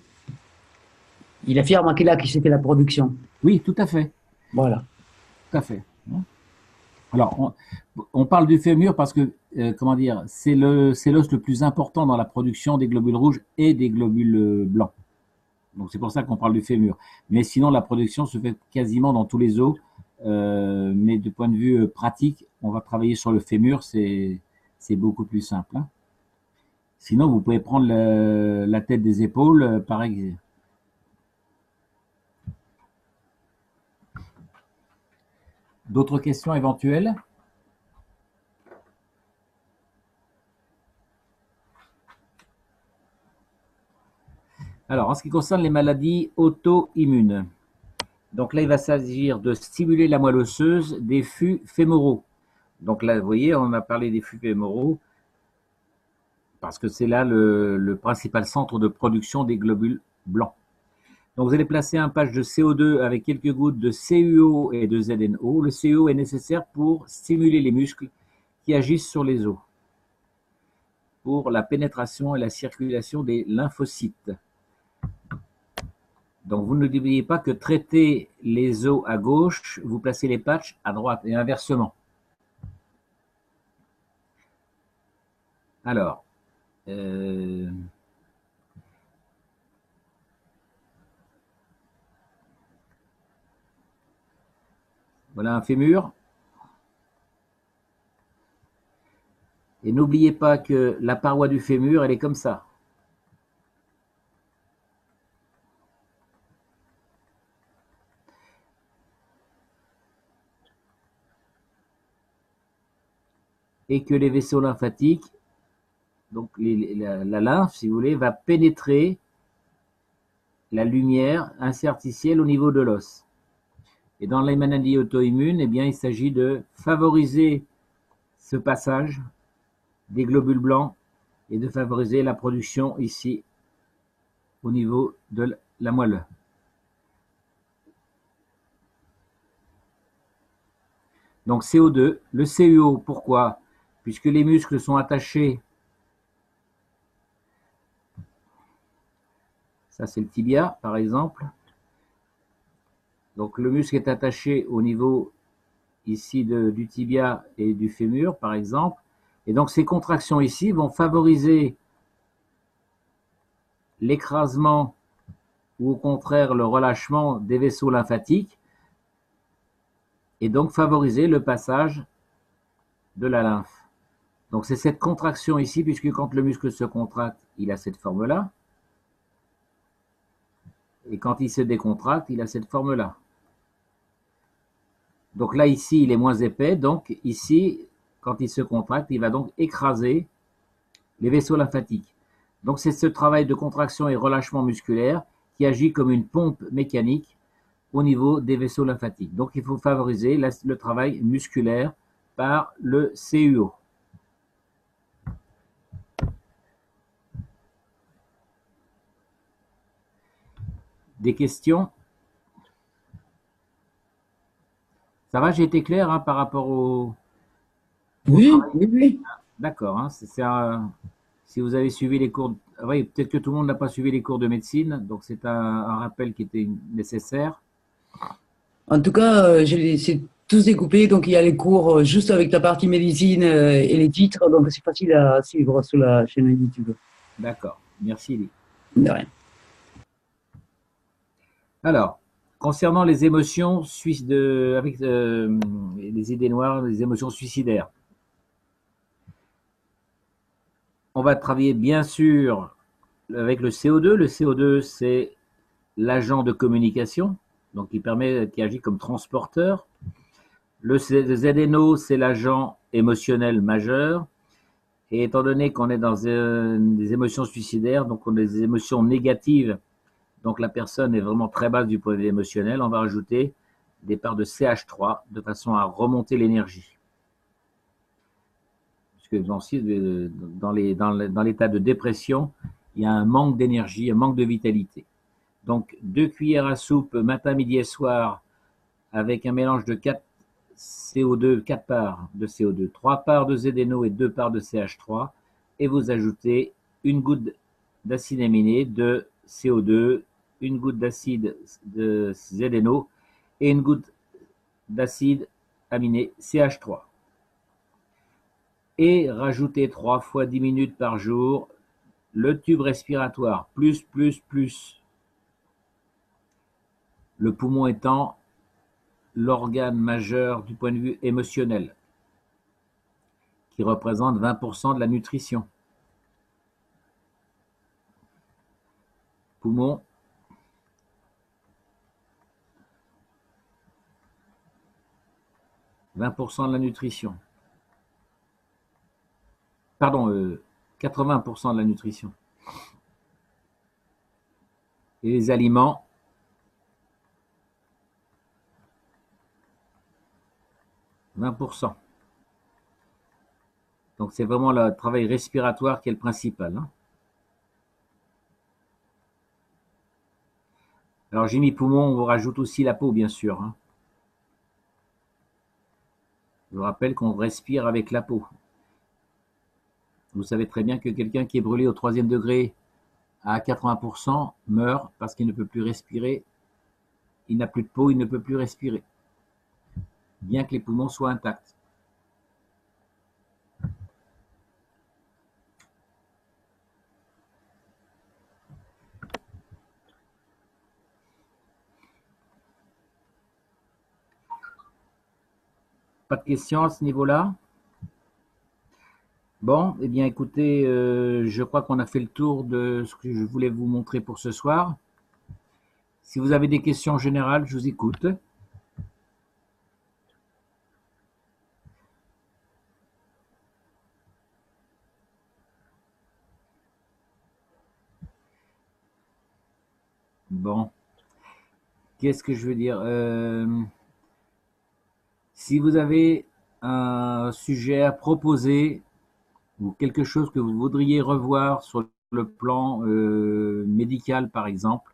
Il affirme qu'il a qui s'est fait la production. Oui, tout à fait. Voilà. Tout à fait. Alors, on parle du fémur parce que, comment dire, c'est l'os le plus important dans la production des globules rouges et des globules blancs. Donc, c'est pour ça qu'on parle du fémur. Mais sinon, la production se fait quasiment dans tous les os. Mais du point de vue pratique, on va travailler sur le fémur, c'est beaucoup plus simple, hein. Sinon, vous pouvez prendre la tête des épaules, pareil. D'autres questions éventuelles? Alors, en ce qui concerne les maladies auto-immunes, donc là, il va s'agir de stimuler la moelle osseuse des fûts fémoraux. Donc là, vous voyez, on a parlé des fûts fémoraux parce que c'est là le principal centre de production des globules blancs. Donc vous allez placer un patch de CO2 avec quelques gouttes de CuO et de ZNO. Le CuO est nécessaire pour stimuler les muscles qui agissent sur les os, pour la pénétration et la circulation des lymphocytes. Donc vous n'oubliez pas que traiter les os à gauche, vous placez les patchs à droite et inversement. Alors, voilà un fémur. Et n'oubliez pas que la paroi du fémur, elle est comme ça. Et que les vaisseaux lymphatiques, donc la lymphe, si vous voulez, va pénétrer la lumière interstitielle au niveau de l'os. Et dans les maladies auto-immunes, eh bien, il s'agit de favoriser ce passage des globules blancs et de favoriser la production ici au niveau de la moelle. Donc CO2, le CuO, pourquoi? Puisque les muscles sont attachés, ça c'est le tibia par exemple, donc le muscle est attaché au niveau ici du tibia et du fémur par exemple, et donc ces contractions ici vont favoriser l'écrasement ou au contraire le relâchement des vaisseaux lymphatiques et donc favoriser le passage de la lymphe. Donc c'est cette contraction ici, puisque quand le muscle se contracte, il a cette forme-là. Et quand il se décontracte, il a cette forme-là. Donc là, ici, il est moins épais. Donc ici, quand il se contracte, il va donc écraser les vaisseaux lymphatiques. Donc c'est ce travail de contraction et relâchement musculaire qui agit comme une pompe mécanique au niveau des vaisseaux lymphatiques. Donc il faut favoriser le travail musculaire par le CuO. Des questions? Ça va, j'ai été clair, hein, par rapport au... Oui, oui, oui. D'accord, hein, si vous avez suivi les cours... Oui, peut-être que tout le monde n'a pas suivi les cours de médecine, donc c'est un rappel qui était nécessaire. En tout cas, c'est tous découpé, donc il y a les cours juste avec la partie médecine et les titres, donc c'est facile à suivre sur la chaîne YouTube. D'accord, merci Lee. De rien. Alors, concernant les émotions avec les idées noires, les émotions suicidaires, on va travailler bien sûr avec le CO2. Le CO2, c'est l'agent de communication, donc qui agit comme transporteur. Le ZNO, c'est l'agent émotionnel majeur. Et étant donné qu'on est dans des émotions suicidaires, donc on a des émotions négatives, donc la personne est vraiment très basse du point de vue émotionnel, on va rajouter des parts de CH3 de façon à remonter l'énergie. Puisque dans l'état de dépression, il y a un manque d'énergie, un manque de vitalité. Donc 2 cuillères à soupe matin, midi et soir avec un mélange de 4 parts de CO2, 3 parts de ZNO et 2 parts de CH3, et vous ajoutez une goutte d'acide aminé de CO2, une goutte d'acide de ZNO et une goutte d'acide aminé CH3. Et rajoutez 3 fois 10 minutes par jour le tube respiratoire, plus. Le poumon étant l'organe majeur du point de vue émotionnel, qui représente 20% de la nutrition. Poumon, « 20% de la nutrition. Pardon, 80% de la nutrition. Et les aliments, « 20%. Donc c'est vraiment le travail respiratoire qui est le principal. Hein. Alors j'ai mis poumon, on vous rajoute aussi la peau, bien sûr. Hein. Je vous rappelle qu'on respire avec la peau. Vous savez très bien que quelqu'un qui est brûlé au 3e degré à 80% meurt parce qu'il ne peut plus respirer. Il n'a plus de peau, il ne peut plus respirer. Bien que les poumons soient intacts. Pas de questions à ce niveau-là? Bon, eh bien écoutez, je crois qu'on a fait le tour de ce que je voulais vous montrer pour ce soir. Si vous avez des questions générales, je vous écoute. Bon, qu'est-ce que je veux dire? Si vous avez un sujet à proposer ou quelque chose que vous voudriez revoir sur le plan médical, par exemple,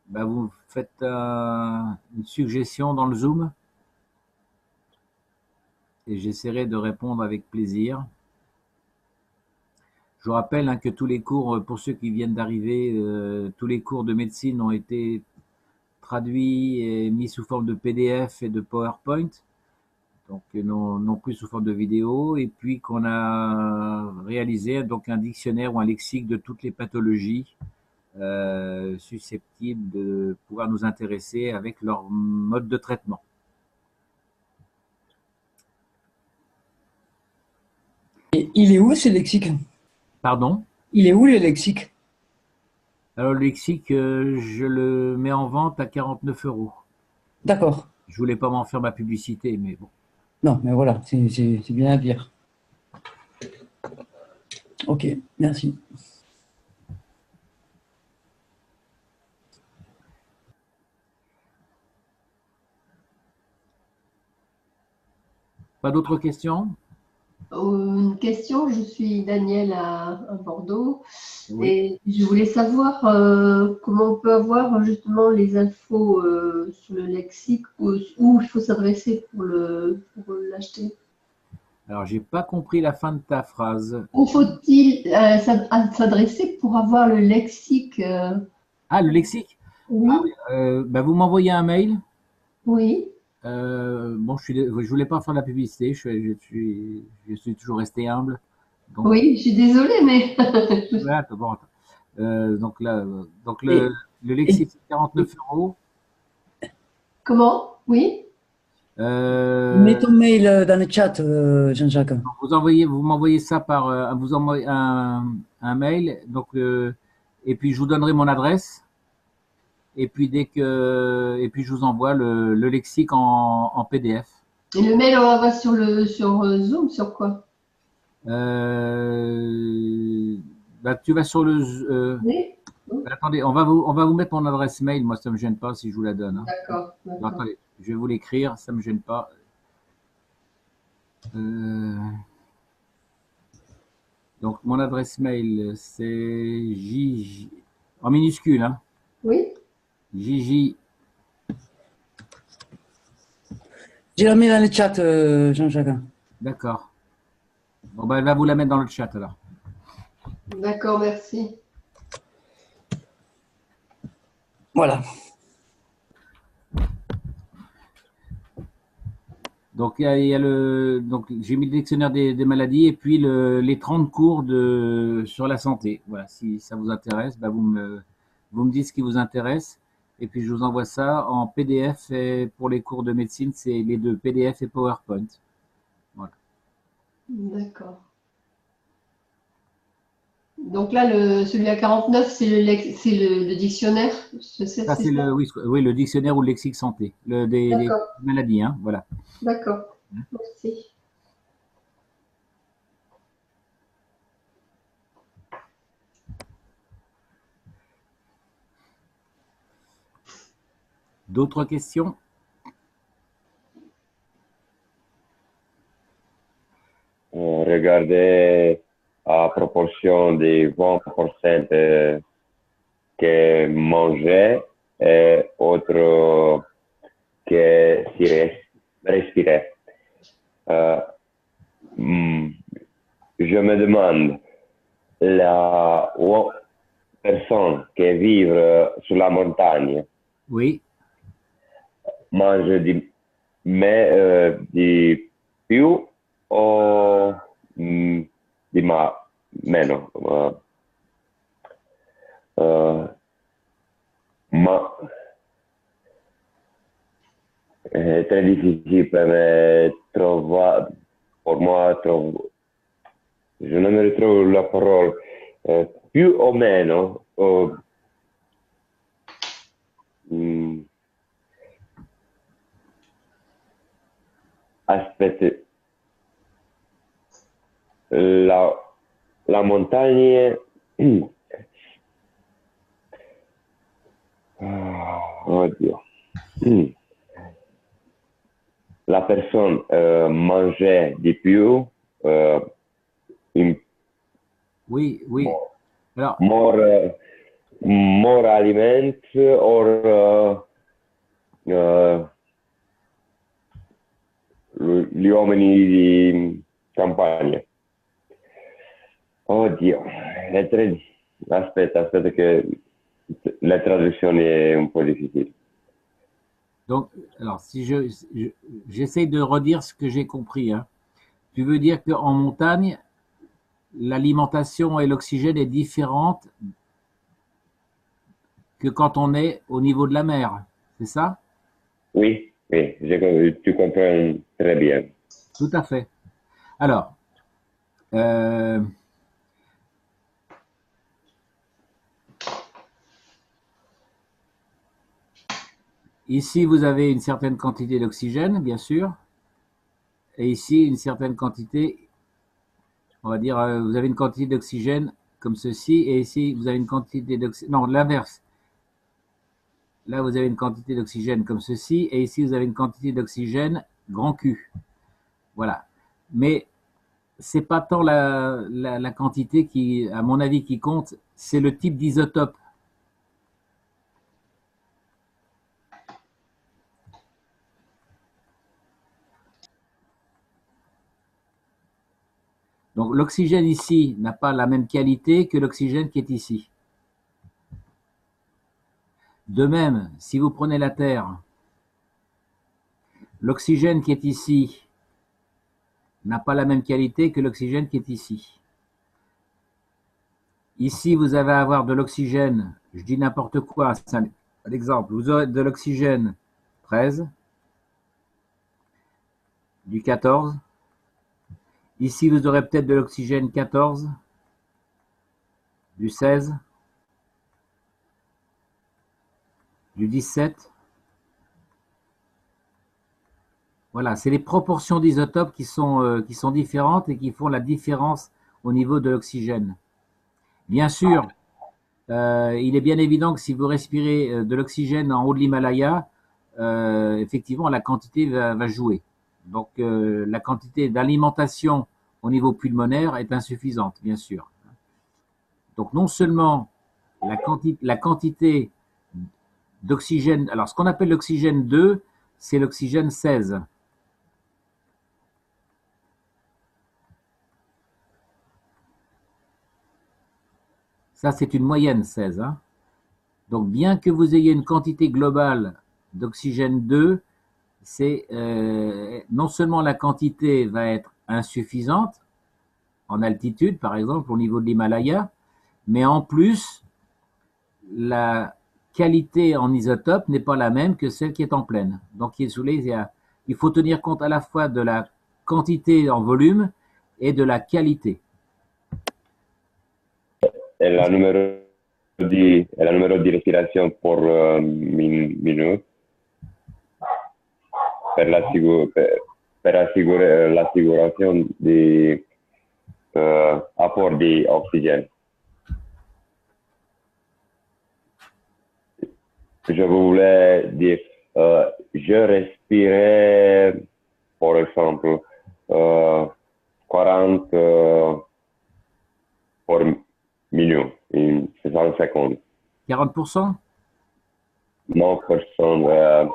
ben vous faites une suggestion dans le Zoom et j'essaierai de répondre avec plaisir. Je vous rappelle hein, que tous les cours, pour ceux qui viennent d'arriver, tous les cours de médecine ont été traduits et mis sous forme de PDF et de PowerPoint. Donc non plus sous forme de vidéo, et puis qu'on a réalisé donc un dictionnaire ou un lexique de toutes les pathologies susceptibles de pouvoir nous intéresser avec leur mode de traitement. Et il est où ce lexique? Pardon? Il est où le lexique? Alors le lexique, je le mets en vente à 49 €. D'accord. Je voulais pas m'en faire ma publicité, mais bon. Non, mais voilà, c'est bien à dire. Ok, merci. Pas d'autres questions? Une question, je suis Danielle à Bordeaux Oui. et je voulais savoir comment on peut avoir justement les infos sur le lexique où il faut s'adresser pour l'acheter. Alors, j'ai pas compris la fin de ta phrase. Où faut-il s'adresser pour avoir le lexique Ah, le lexique? Oui, Bah, vous m'envoyez un mail. oui, Bon, je voulais pas faire de la publicité. Je suis toujours resté humble. Donc, oui, je suis désolée, mais voilà, bon, donc là, donc Et- le lexique, c'est 49 €. comment? Oui, Mets ton mail dans le chat, Jean-Jacques. Vous m'envoyez ça par, vous envoyez un mail. Donc, et puis je vous donnerai mon adresse. Et puis et puis je vous envoie le lexique en PDF. et le mail on va sur Zoom, sur quoi? Bah, tu vas sur le. Oui, Attendez, on va vous mettre mon adresse mail. Moi, ça me gêne pas si je vous la donne. Hein. d'accord, Bon, d'accord. attendez, je vais vous l'écrire. Ça me gêne pas. Donc, mon adresse mail, c'est JJ en minuscule, hein. Oui, JJ. Je la mets dans le chat, Jean-Jacques. D'accord. Bon, ben, elle va vous la mettre dans le chat alors. d'accord, merci. Voilà. Donc, donc j'ai mis le dictionnaire des maladies et puis les 30 cours sur la santé. Voilà, si ça vous intéresse, bah vous me dites ce qui vous intéresse. Et puis, je vous envoie ça en PDF. Et pour les cours de médecine, c'est les deux, PDF et PowerPoint. Voilà. D'accord. Donc là, celui à 49, c'est le dictionnaire. Ça, c'est oui, le dictionnaire ou le lexique santé, des maladies, hein, voilà. D'accord, merci. D'autres questions? Regardez à proportion des 20% que manger et autre que si respirer. Je me demande, la personne qui vit sur la montagne, oui, mange di più o di meno? Ma è très difficile pour moi, je ne me retrouve la parole, più o meno, aspetta, la montagna, oddio, la personne mangeait di più, oui, oui. Alors, more aliments or gli uomini di campagna. Oddio, aspetta che la traduzione è un po' difficile. Donc, alors, si j'essaie de redire ce que j'ai compris, hein. Tu veux dire qu'en montagne, l'alimentation et l'oxygène est différente que quand on est au niveau de la mer, c'est ça? Oui, tu comprends très bien. Tout à fait. Alors, ici, vous avez une certaine quantité d'oxygène, bien sûr, et ici, une certaine quantité, on va dire, vous avez une quantité d'oxygène comme ceci, et ici, vous avez une quantité d'oxygène, non, l'inverse. Là, vous avez une quantité d'oxygène comme ceci, et ici, vous avez une quantité d'oxygène grand Q. Voilà. Mais c'est pas tant la quantité qui, à mon avis, qui compte, c'est le type d'isotope. Donc l'oxygène ici n'a pas la même qualité que l'oxygène qui est ici. De même, si vous prenez la Terre, l'oxygène qui est ici n'a pas la même qualité que l'oxygène qui est ici. Ici, vous allez avoir de l'oxygène, je dis n'importe quoi, c'est un exemple, vous aurez de l'oxygène 13, du 14. Ici, vous aurez peut-être de l'oxygène 14, du 16, du 17. Voilà, c'est les proportions d'isotopes qui sont différentes et qui font la différence au niveau de l'oxygène. Bien sûr, il est bien évident que si vous respirez de l'oxygène en haut de l'Himalaya, effectivement, la quantité va jouer. Donc, la quantité d'alimentation au niveau pulmonaire est insuffisante, bien sûr. Donc, non seulement la quantité d'oxygène, alors ce qu'on appelle l'oxygène 2, c'est l'oxygène 16. Ça, c'est une moyenne 16. Hein. Donc, bien que vous ayez une quantité globale d'oxygène 2, c'est non seulement la quantité va être insuffisante en altitude, par exemple au niveau de l'Himalaya, mais en plus, la qualité en isotope n'est pas la même que celle qui est en plaine. Donc, il faut tenir compte à la fois de la quantité en volume et de la qualité. Et la numéro di respirazione per minuto per assicurare l'assicurazione di apport di ossigeno. Je voulais dire, je respirais, par exemple, 40 par minute in 60 secondes. 40%? Non, personne. Ouais.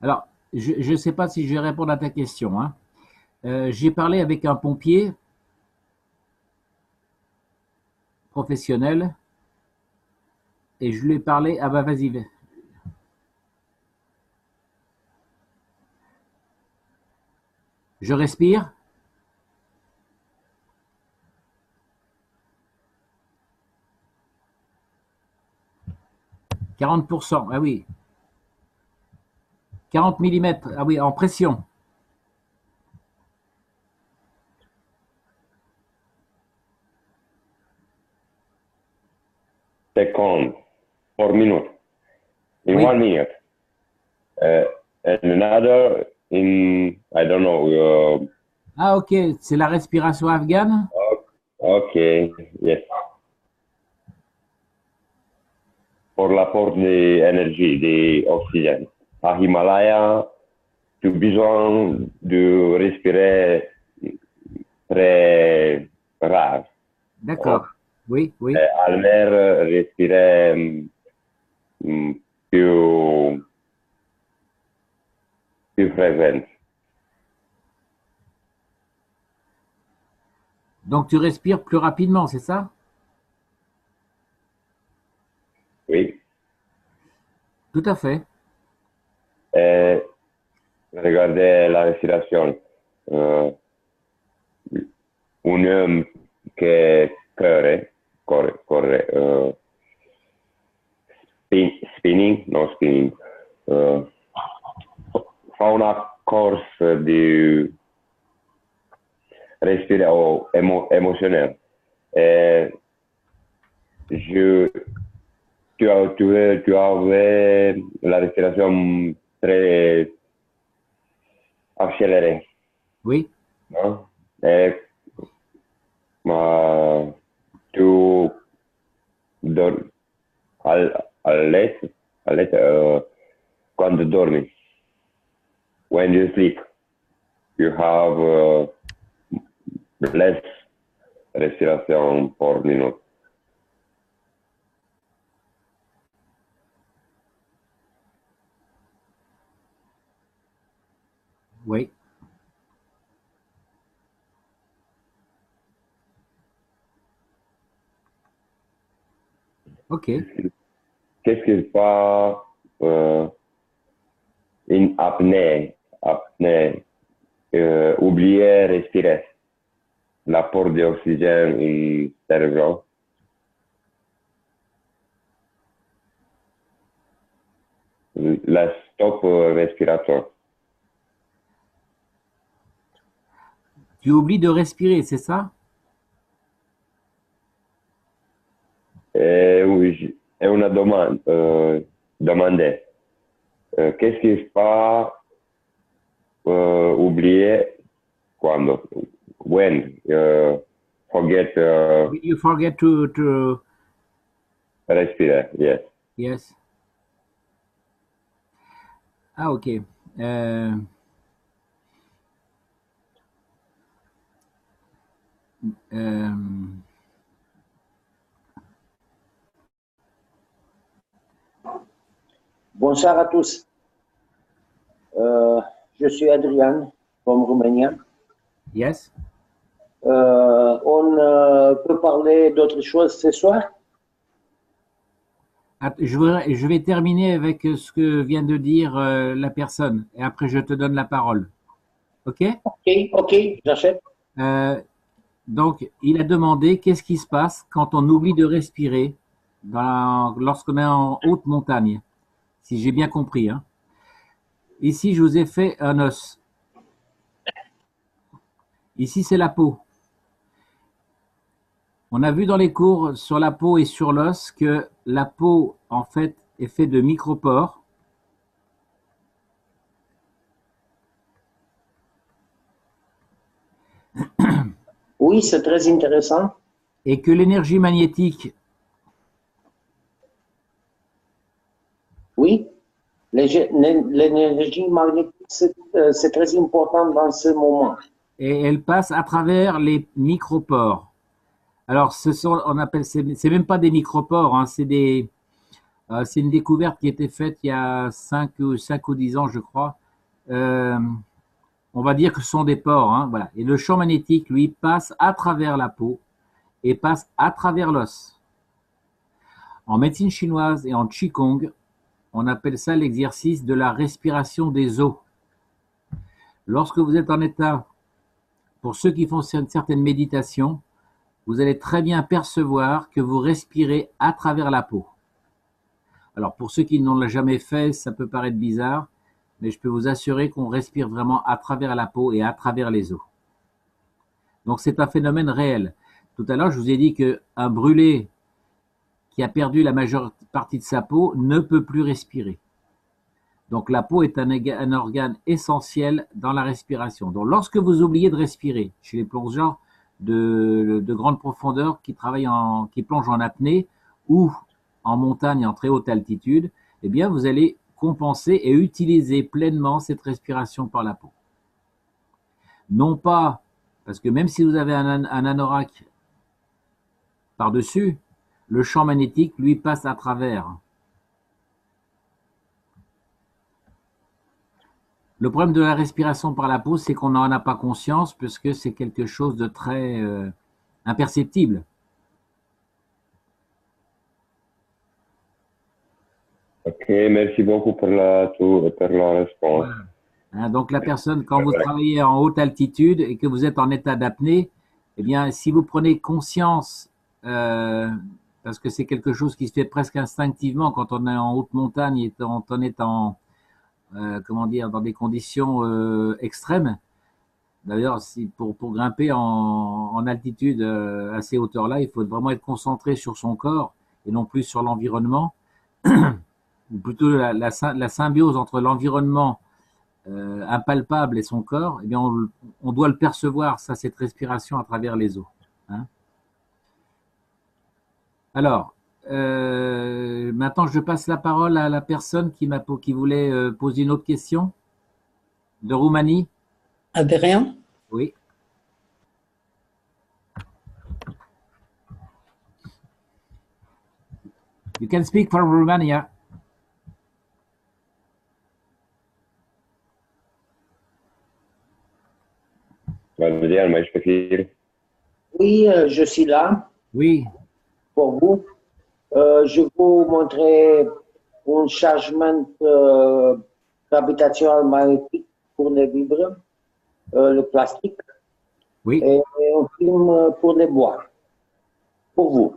Alors, je ne sais pas si je vais répondre à ta question, hein. J'ai parlé avec un pompier professionnel et je lui ai parlé. Ah bah vas-y. Je respire. « 40%, ah oui. 40 millimètres, ah oui, en pression. Seconds per minute. In Oui. 1 minute. And another in, I don't know. Ah ok, c'est la respiration afghane? Okay, yes. Pour l'apport d'énergie, d'oxygène. À Himalaya, tu as besoin de respirer très rare. D'accord. Oui, oui. À la mer, respirer plus fréquent. Donc tu respires plus rapidement, c'est ça? Oui. Tout à fait. Regardez la respiration. Un homme qui corre, spinning, non spinning, fa una corsa di respiro émotionnel. Tu avais la respiration très accélérée. Oui. Non? Et, tu quand tu dormi. When you sleep, you have less respiration per minute. Oui. Ok. Qu'est-ce qui se passe in apnée? Oublier respirer. L'apport d'oxygène in cerveau. La stop respiratoire. Tu oublies de respirer, c'est ça? Oui, è una domanda. Qu'est-ce qui se passe oublier quando? When forget You forget to respirer, yes. Yes. Ah ok. Bonsoir à tous. Je suis Adrian, from Romania. Yes. On peut parler d'autre chose ce soir? Je vais terminer avec ce que vient de dire la personne et après je te donne la parole. OK? Ok, j'achète. Donc, il a demandé qu'est-ce qui se passe quand on oublie de respirer lorsqu'on est en haute montagne, si j'ai bien compris, hein. Ici, je vous ai fait un os. Ici, c'est la peau. On a vu dans les cours sur la peau et sur l'os que la peau, en fait, est faite de micropores. Oui, c'est très intéressant. Et que l'énergie magnétique, Oui, l'énergie magnétique, c'est très important dans ce moment. et elle passe à travers les micropores. Alors, on appelle, c'est même pas des micropores, hein, c'est une découverte qui a été faite il y a 5 ou 10 ans, je crois. On va dire que ce sont des pores, hein, voilà. Et le champ magnétique, lui, passe à travers la peau et passe à travers l'os. En médecine chinoise et en Qigong, on appelle ça l'exercice de la respiration des os. Lorsque vous êtes en état, pour ceux qui font certaines méditations, vous allez très bien percevoir que vous respirez à travers la peau. Alors pour ceux qui ne l'ont jamais fait, ça peut paraître bizarre, mais je peux vous assurer qu'on respire vraiment à travers la peau et à travers les os. Donc c'est un phénomène réel. Tout à l'heure, je vous ai dit qu'un brûlé qui a perdu la majeure partie de sa peau ne peut plus respirer. Donc la peau est un organe essentiel dans la respiration. Donc lorsque vous oubliez de respirer, chez les plongeurs de grande profondeur qui plongent en apnée ou en montagne en très haute altitude, eh bien vous allez compenser et utiliser pleinement cette respiration par la peau. Non pas, parce que même si vous avez un anorak par-dessus, le champ magnétique, lui, passe à travers. Le problème de la respiration par la peau, c'est qu'on n'en a pas conscience puisque c'est quelque chose de très imperceptible. Ok, merci beaucoup pour la réponse. Voilà. Hein, donc la personne, quand vous travaillez en haute altitude et que vous êtes en état d'apnée, eh bien, si vous prenez conscience, parce que c'est quelque chose qui se fait presque instinctivement quand on est en haute montagne et quand on est comment dire, dans des conditions extrêmes. D'ailleurs, pour grimper en altitude à ces hauteurs-là, il faut vraiment être concentré sur son corps et non plus sur l'environnement, ou plutôt la symbiose entre l'environnement impalpable et son corps. Eh bien, on doit le percevoir, ça, cette respiration à travers les os. Hein. Alors, maintenant, je passe la parole à la personne qui voulait poser une autre question de Roumanie. Adrien? Oui. You can speak from Romania. Adrien, mai je peux dire? Oui, je suis là Oui. pour vous. Je vais vous montrer un changement gravitationnel magnétique pour les vibres, le plastique, Oui. et un film pour les bois. Pour vous.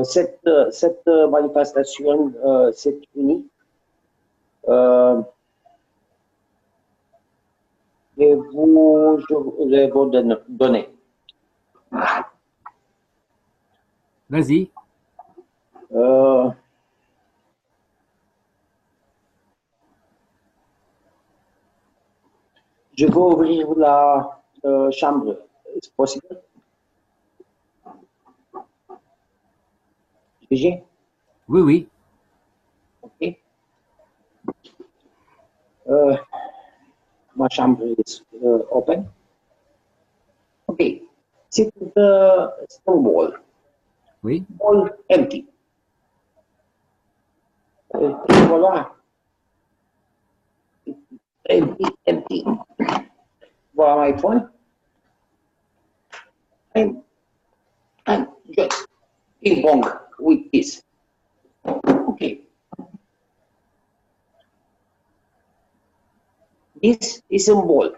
Cette manifestation, c'est unique. Et je vais vous donner. Vas-y. Je vais ouvrir la chambre. Est-ce possible? Gigi? Oui, oui. Ok. Ma chambre est open. Ok. C'est un ball. Oui. Ball empty. Et voilà. Empty. Voilà my phone. And ping pong with this. Okay. This is a ball.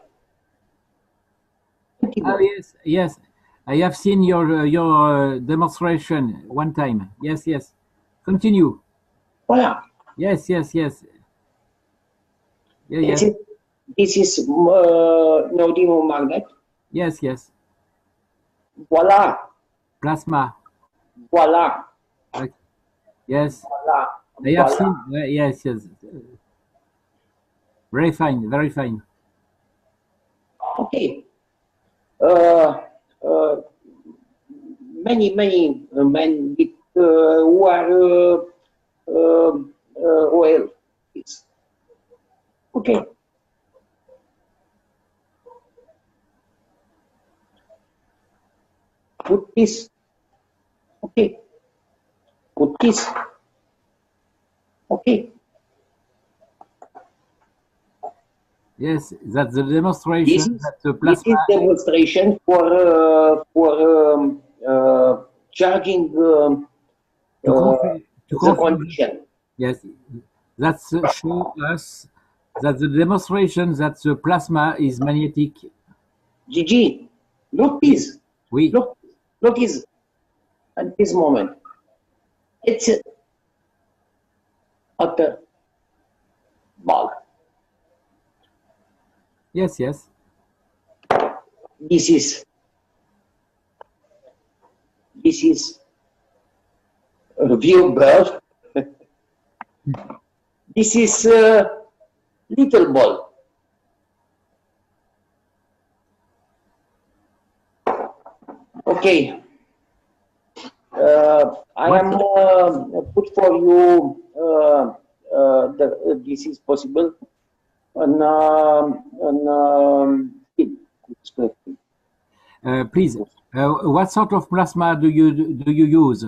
Oh, yes, yes. I have seen your demonstration one time. Yes, yes. Continue. Voilà. Yes, yes, yes. Yeah, This yes. is neodymium magnet. Yes, yes. Voilà. Plasma. Voilà. Yes. Voilà. I have Voilà. seen. Yes, yes. Very fine, very fine. Okay. Many men with who are oil. Okay. Put this. Okay. Put this. Okay. Yes, that's the demonstration. This is, that the this plasma. is demonstration for charging To the confirm. condition. Yes, that's show us that the demonstration that the plasma is magnetic. Gigi, look this. Oui. Look this. At this moment, it's a ball. Yes, yes. This is a view bird. This is a little ball. Okay. I am put for you this is possible Please, what sort of plasma do you use?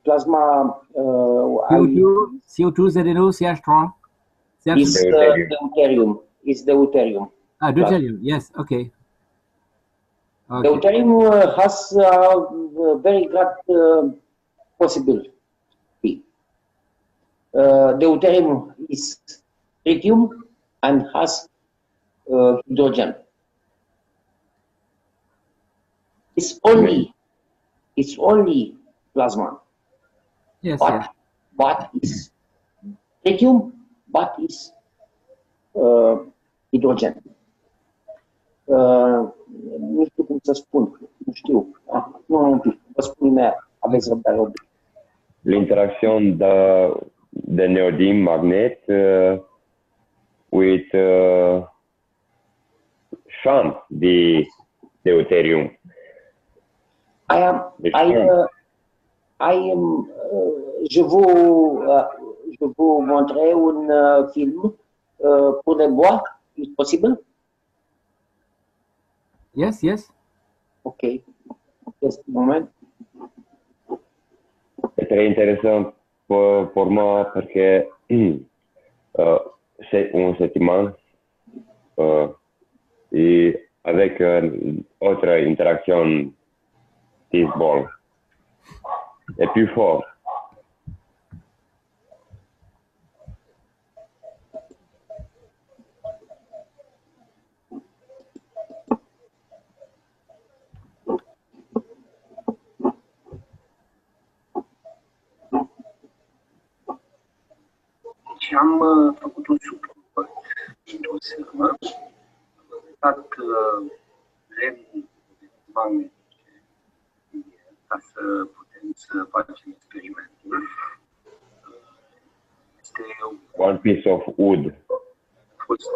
Plasma. CO2, CO2, ZNO, CH3. Is the deuterium. Is the deuterium. Ah, deuterium. Yes. Okay. The deuterium has very great possibility. The deuterium is tritium and has hydrogen. It's only plasma. Yes. But is tritium, but is hidrogen. Nu știu cum să spun, nu știu. Nu, un pic, vă spun imediat, aveți răbdare un pic. L'interaction de neodyme magnet with champ de deuterium. Je vous montrer un film pour les bois. Is possible? Yes, yes. Ok. Just a moment. C'est très intéressant pour moi parce que c'est un sentiment et avec une autre interaction this ball est plus fort. Și am făcut un suport dintr-o sârmă, am dat lemn magnetice ca să putem să facem experimentul. Este one piece of wood. A fost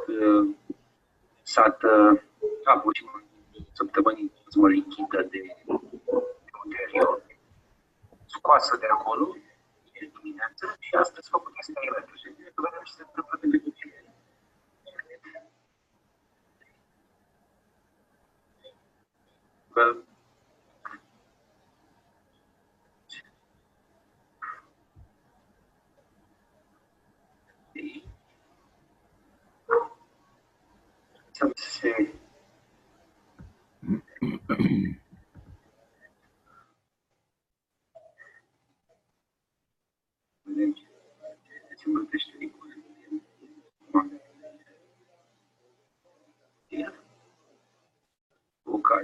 lăsată aproximativ săptămânii mă lichidă de ulterior, scoasă de acolo dimineață și astăzi făcut experimentul. Și să vedem ce se întâmplă pe lucrurile.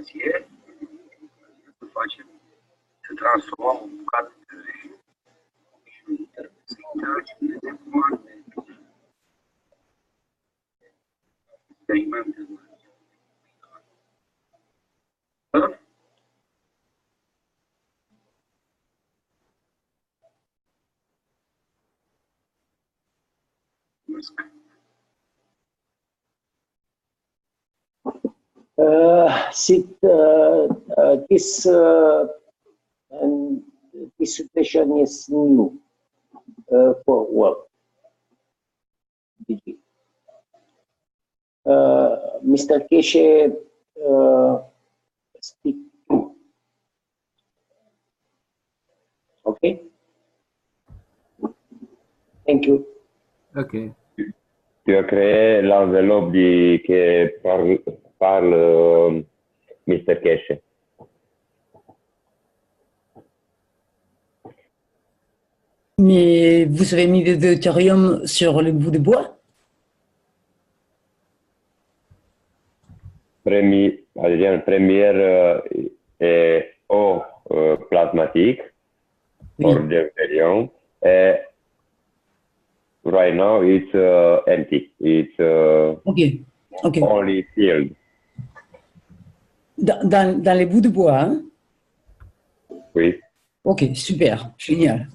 ocazie să facem, să transformăm o bucată de lemn și să interacționeze cu alte experimente. This situation is new for work. Mr. Keshe, speak too. Okay? Thank you. Ok. Tu as créé l'enveloppe que parle Mr. Keshe. Mais vous avez mis des deutérium sur le bout de bois? Première est eau plasmatique pour deutérium. Et right now it's empty. It's Okay. only filled. Dans les bouts de bois, hein? Oui. Ok, super, génial.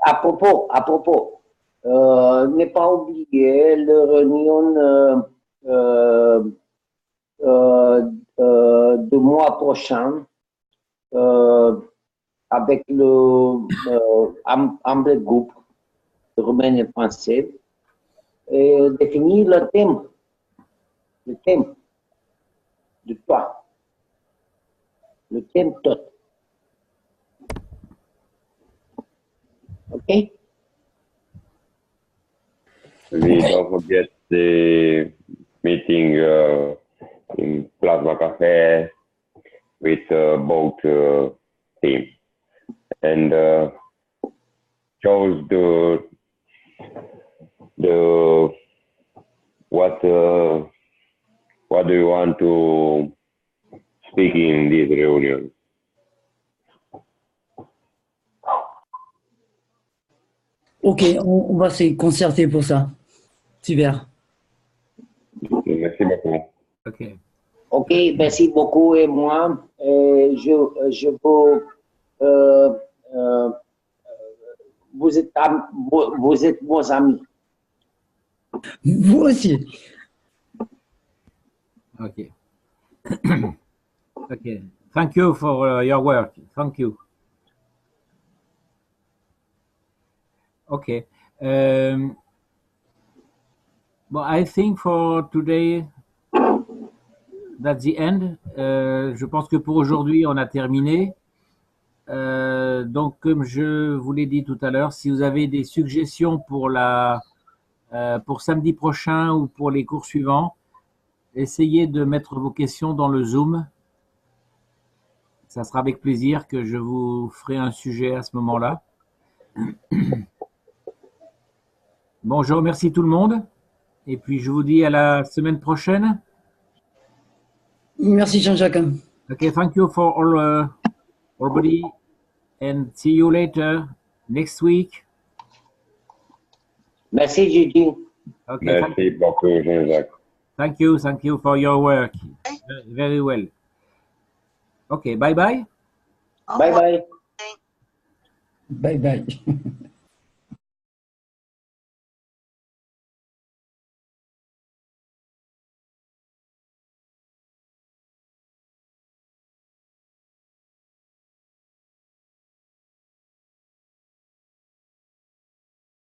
À propos, ne pas oublier le réunion du mois prochain avec le humble groupe roumain et français et définir le thème de toi, le thème tout. Okay? We don't forget the meeting in Plasma Cafe with both teams and chose the what do you want to speak in this reunion? Ok, on va se concerter pour ça. Super. Merci beaucoup. Ok. Ok, merci beaucoup et moi, je vous êtes vos amis. Vous aussi. Ok. Ok. Thank you for your work. Thank you. Okay. Well, I think for today, that's the end. Je pense que pour aujourd'hui, on a terminé. Donc, comme je vous l'ai dit tout à l'heure, si vous avez des suggestions pour pour samedi prochain ou pour les cours suivants, essayez de mettre vos questions dans le Zoom. Ça sera avec plaisir que je vous ferai un sujet à ce moment-là. Bon, je remercie tout le monde et puis je vous dis à la semaine prochaine. Merci Jean-Jacques. Okay, thank you for all everybody and see you later next week. Merci Gigi. Okay, Merci beaucoup, Jean-Jacques. thank you for your work. Very well. Okay, bye bye. Bye bye. Bye bye.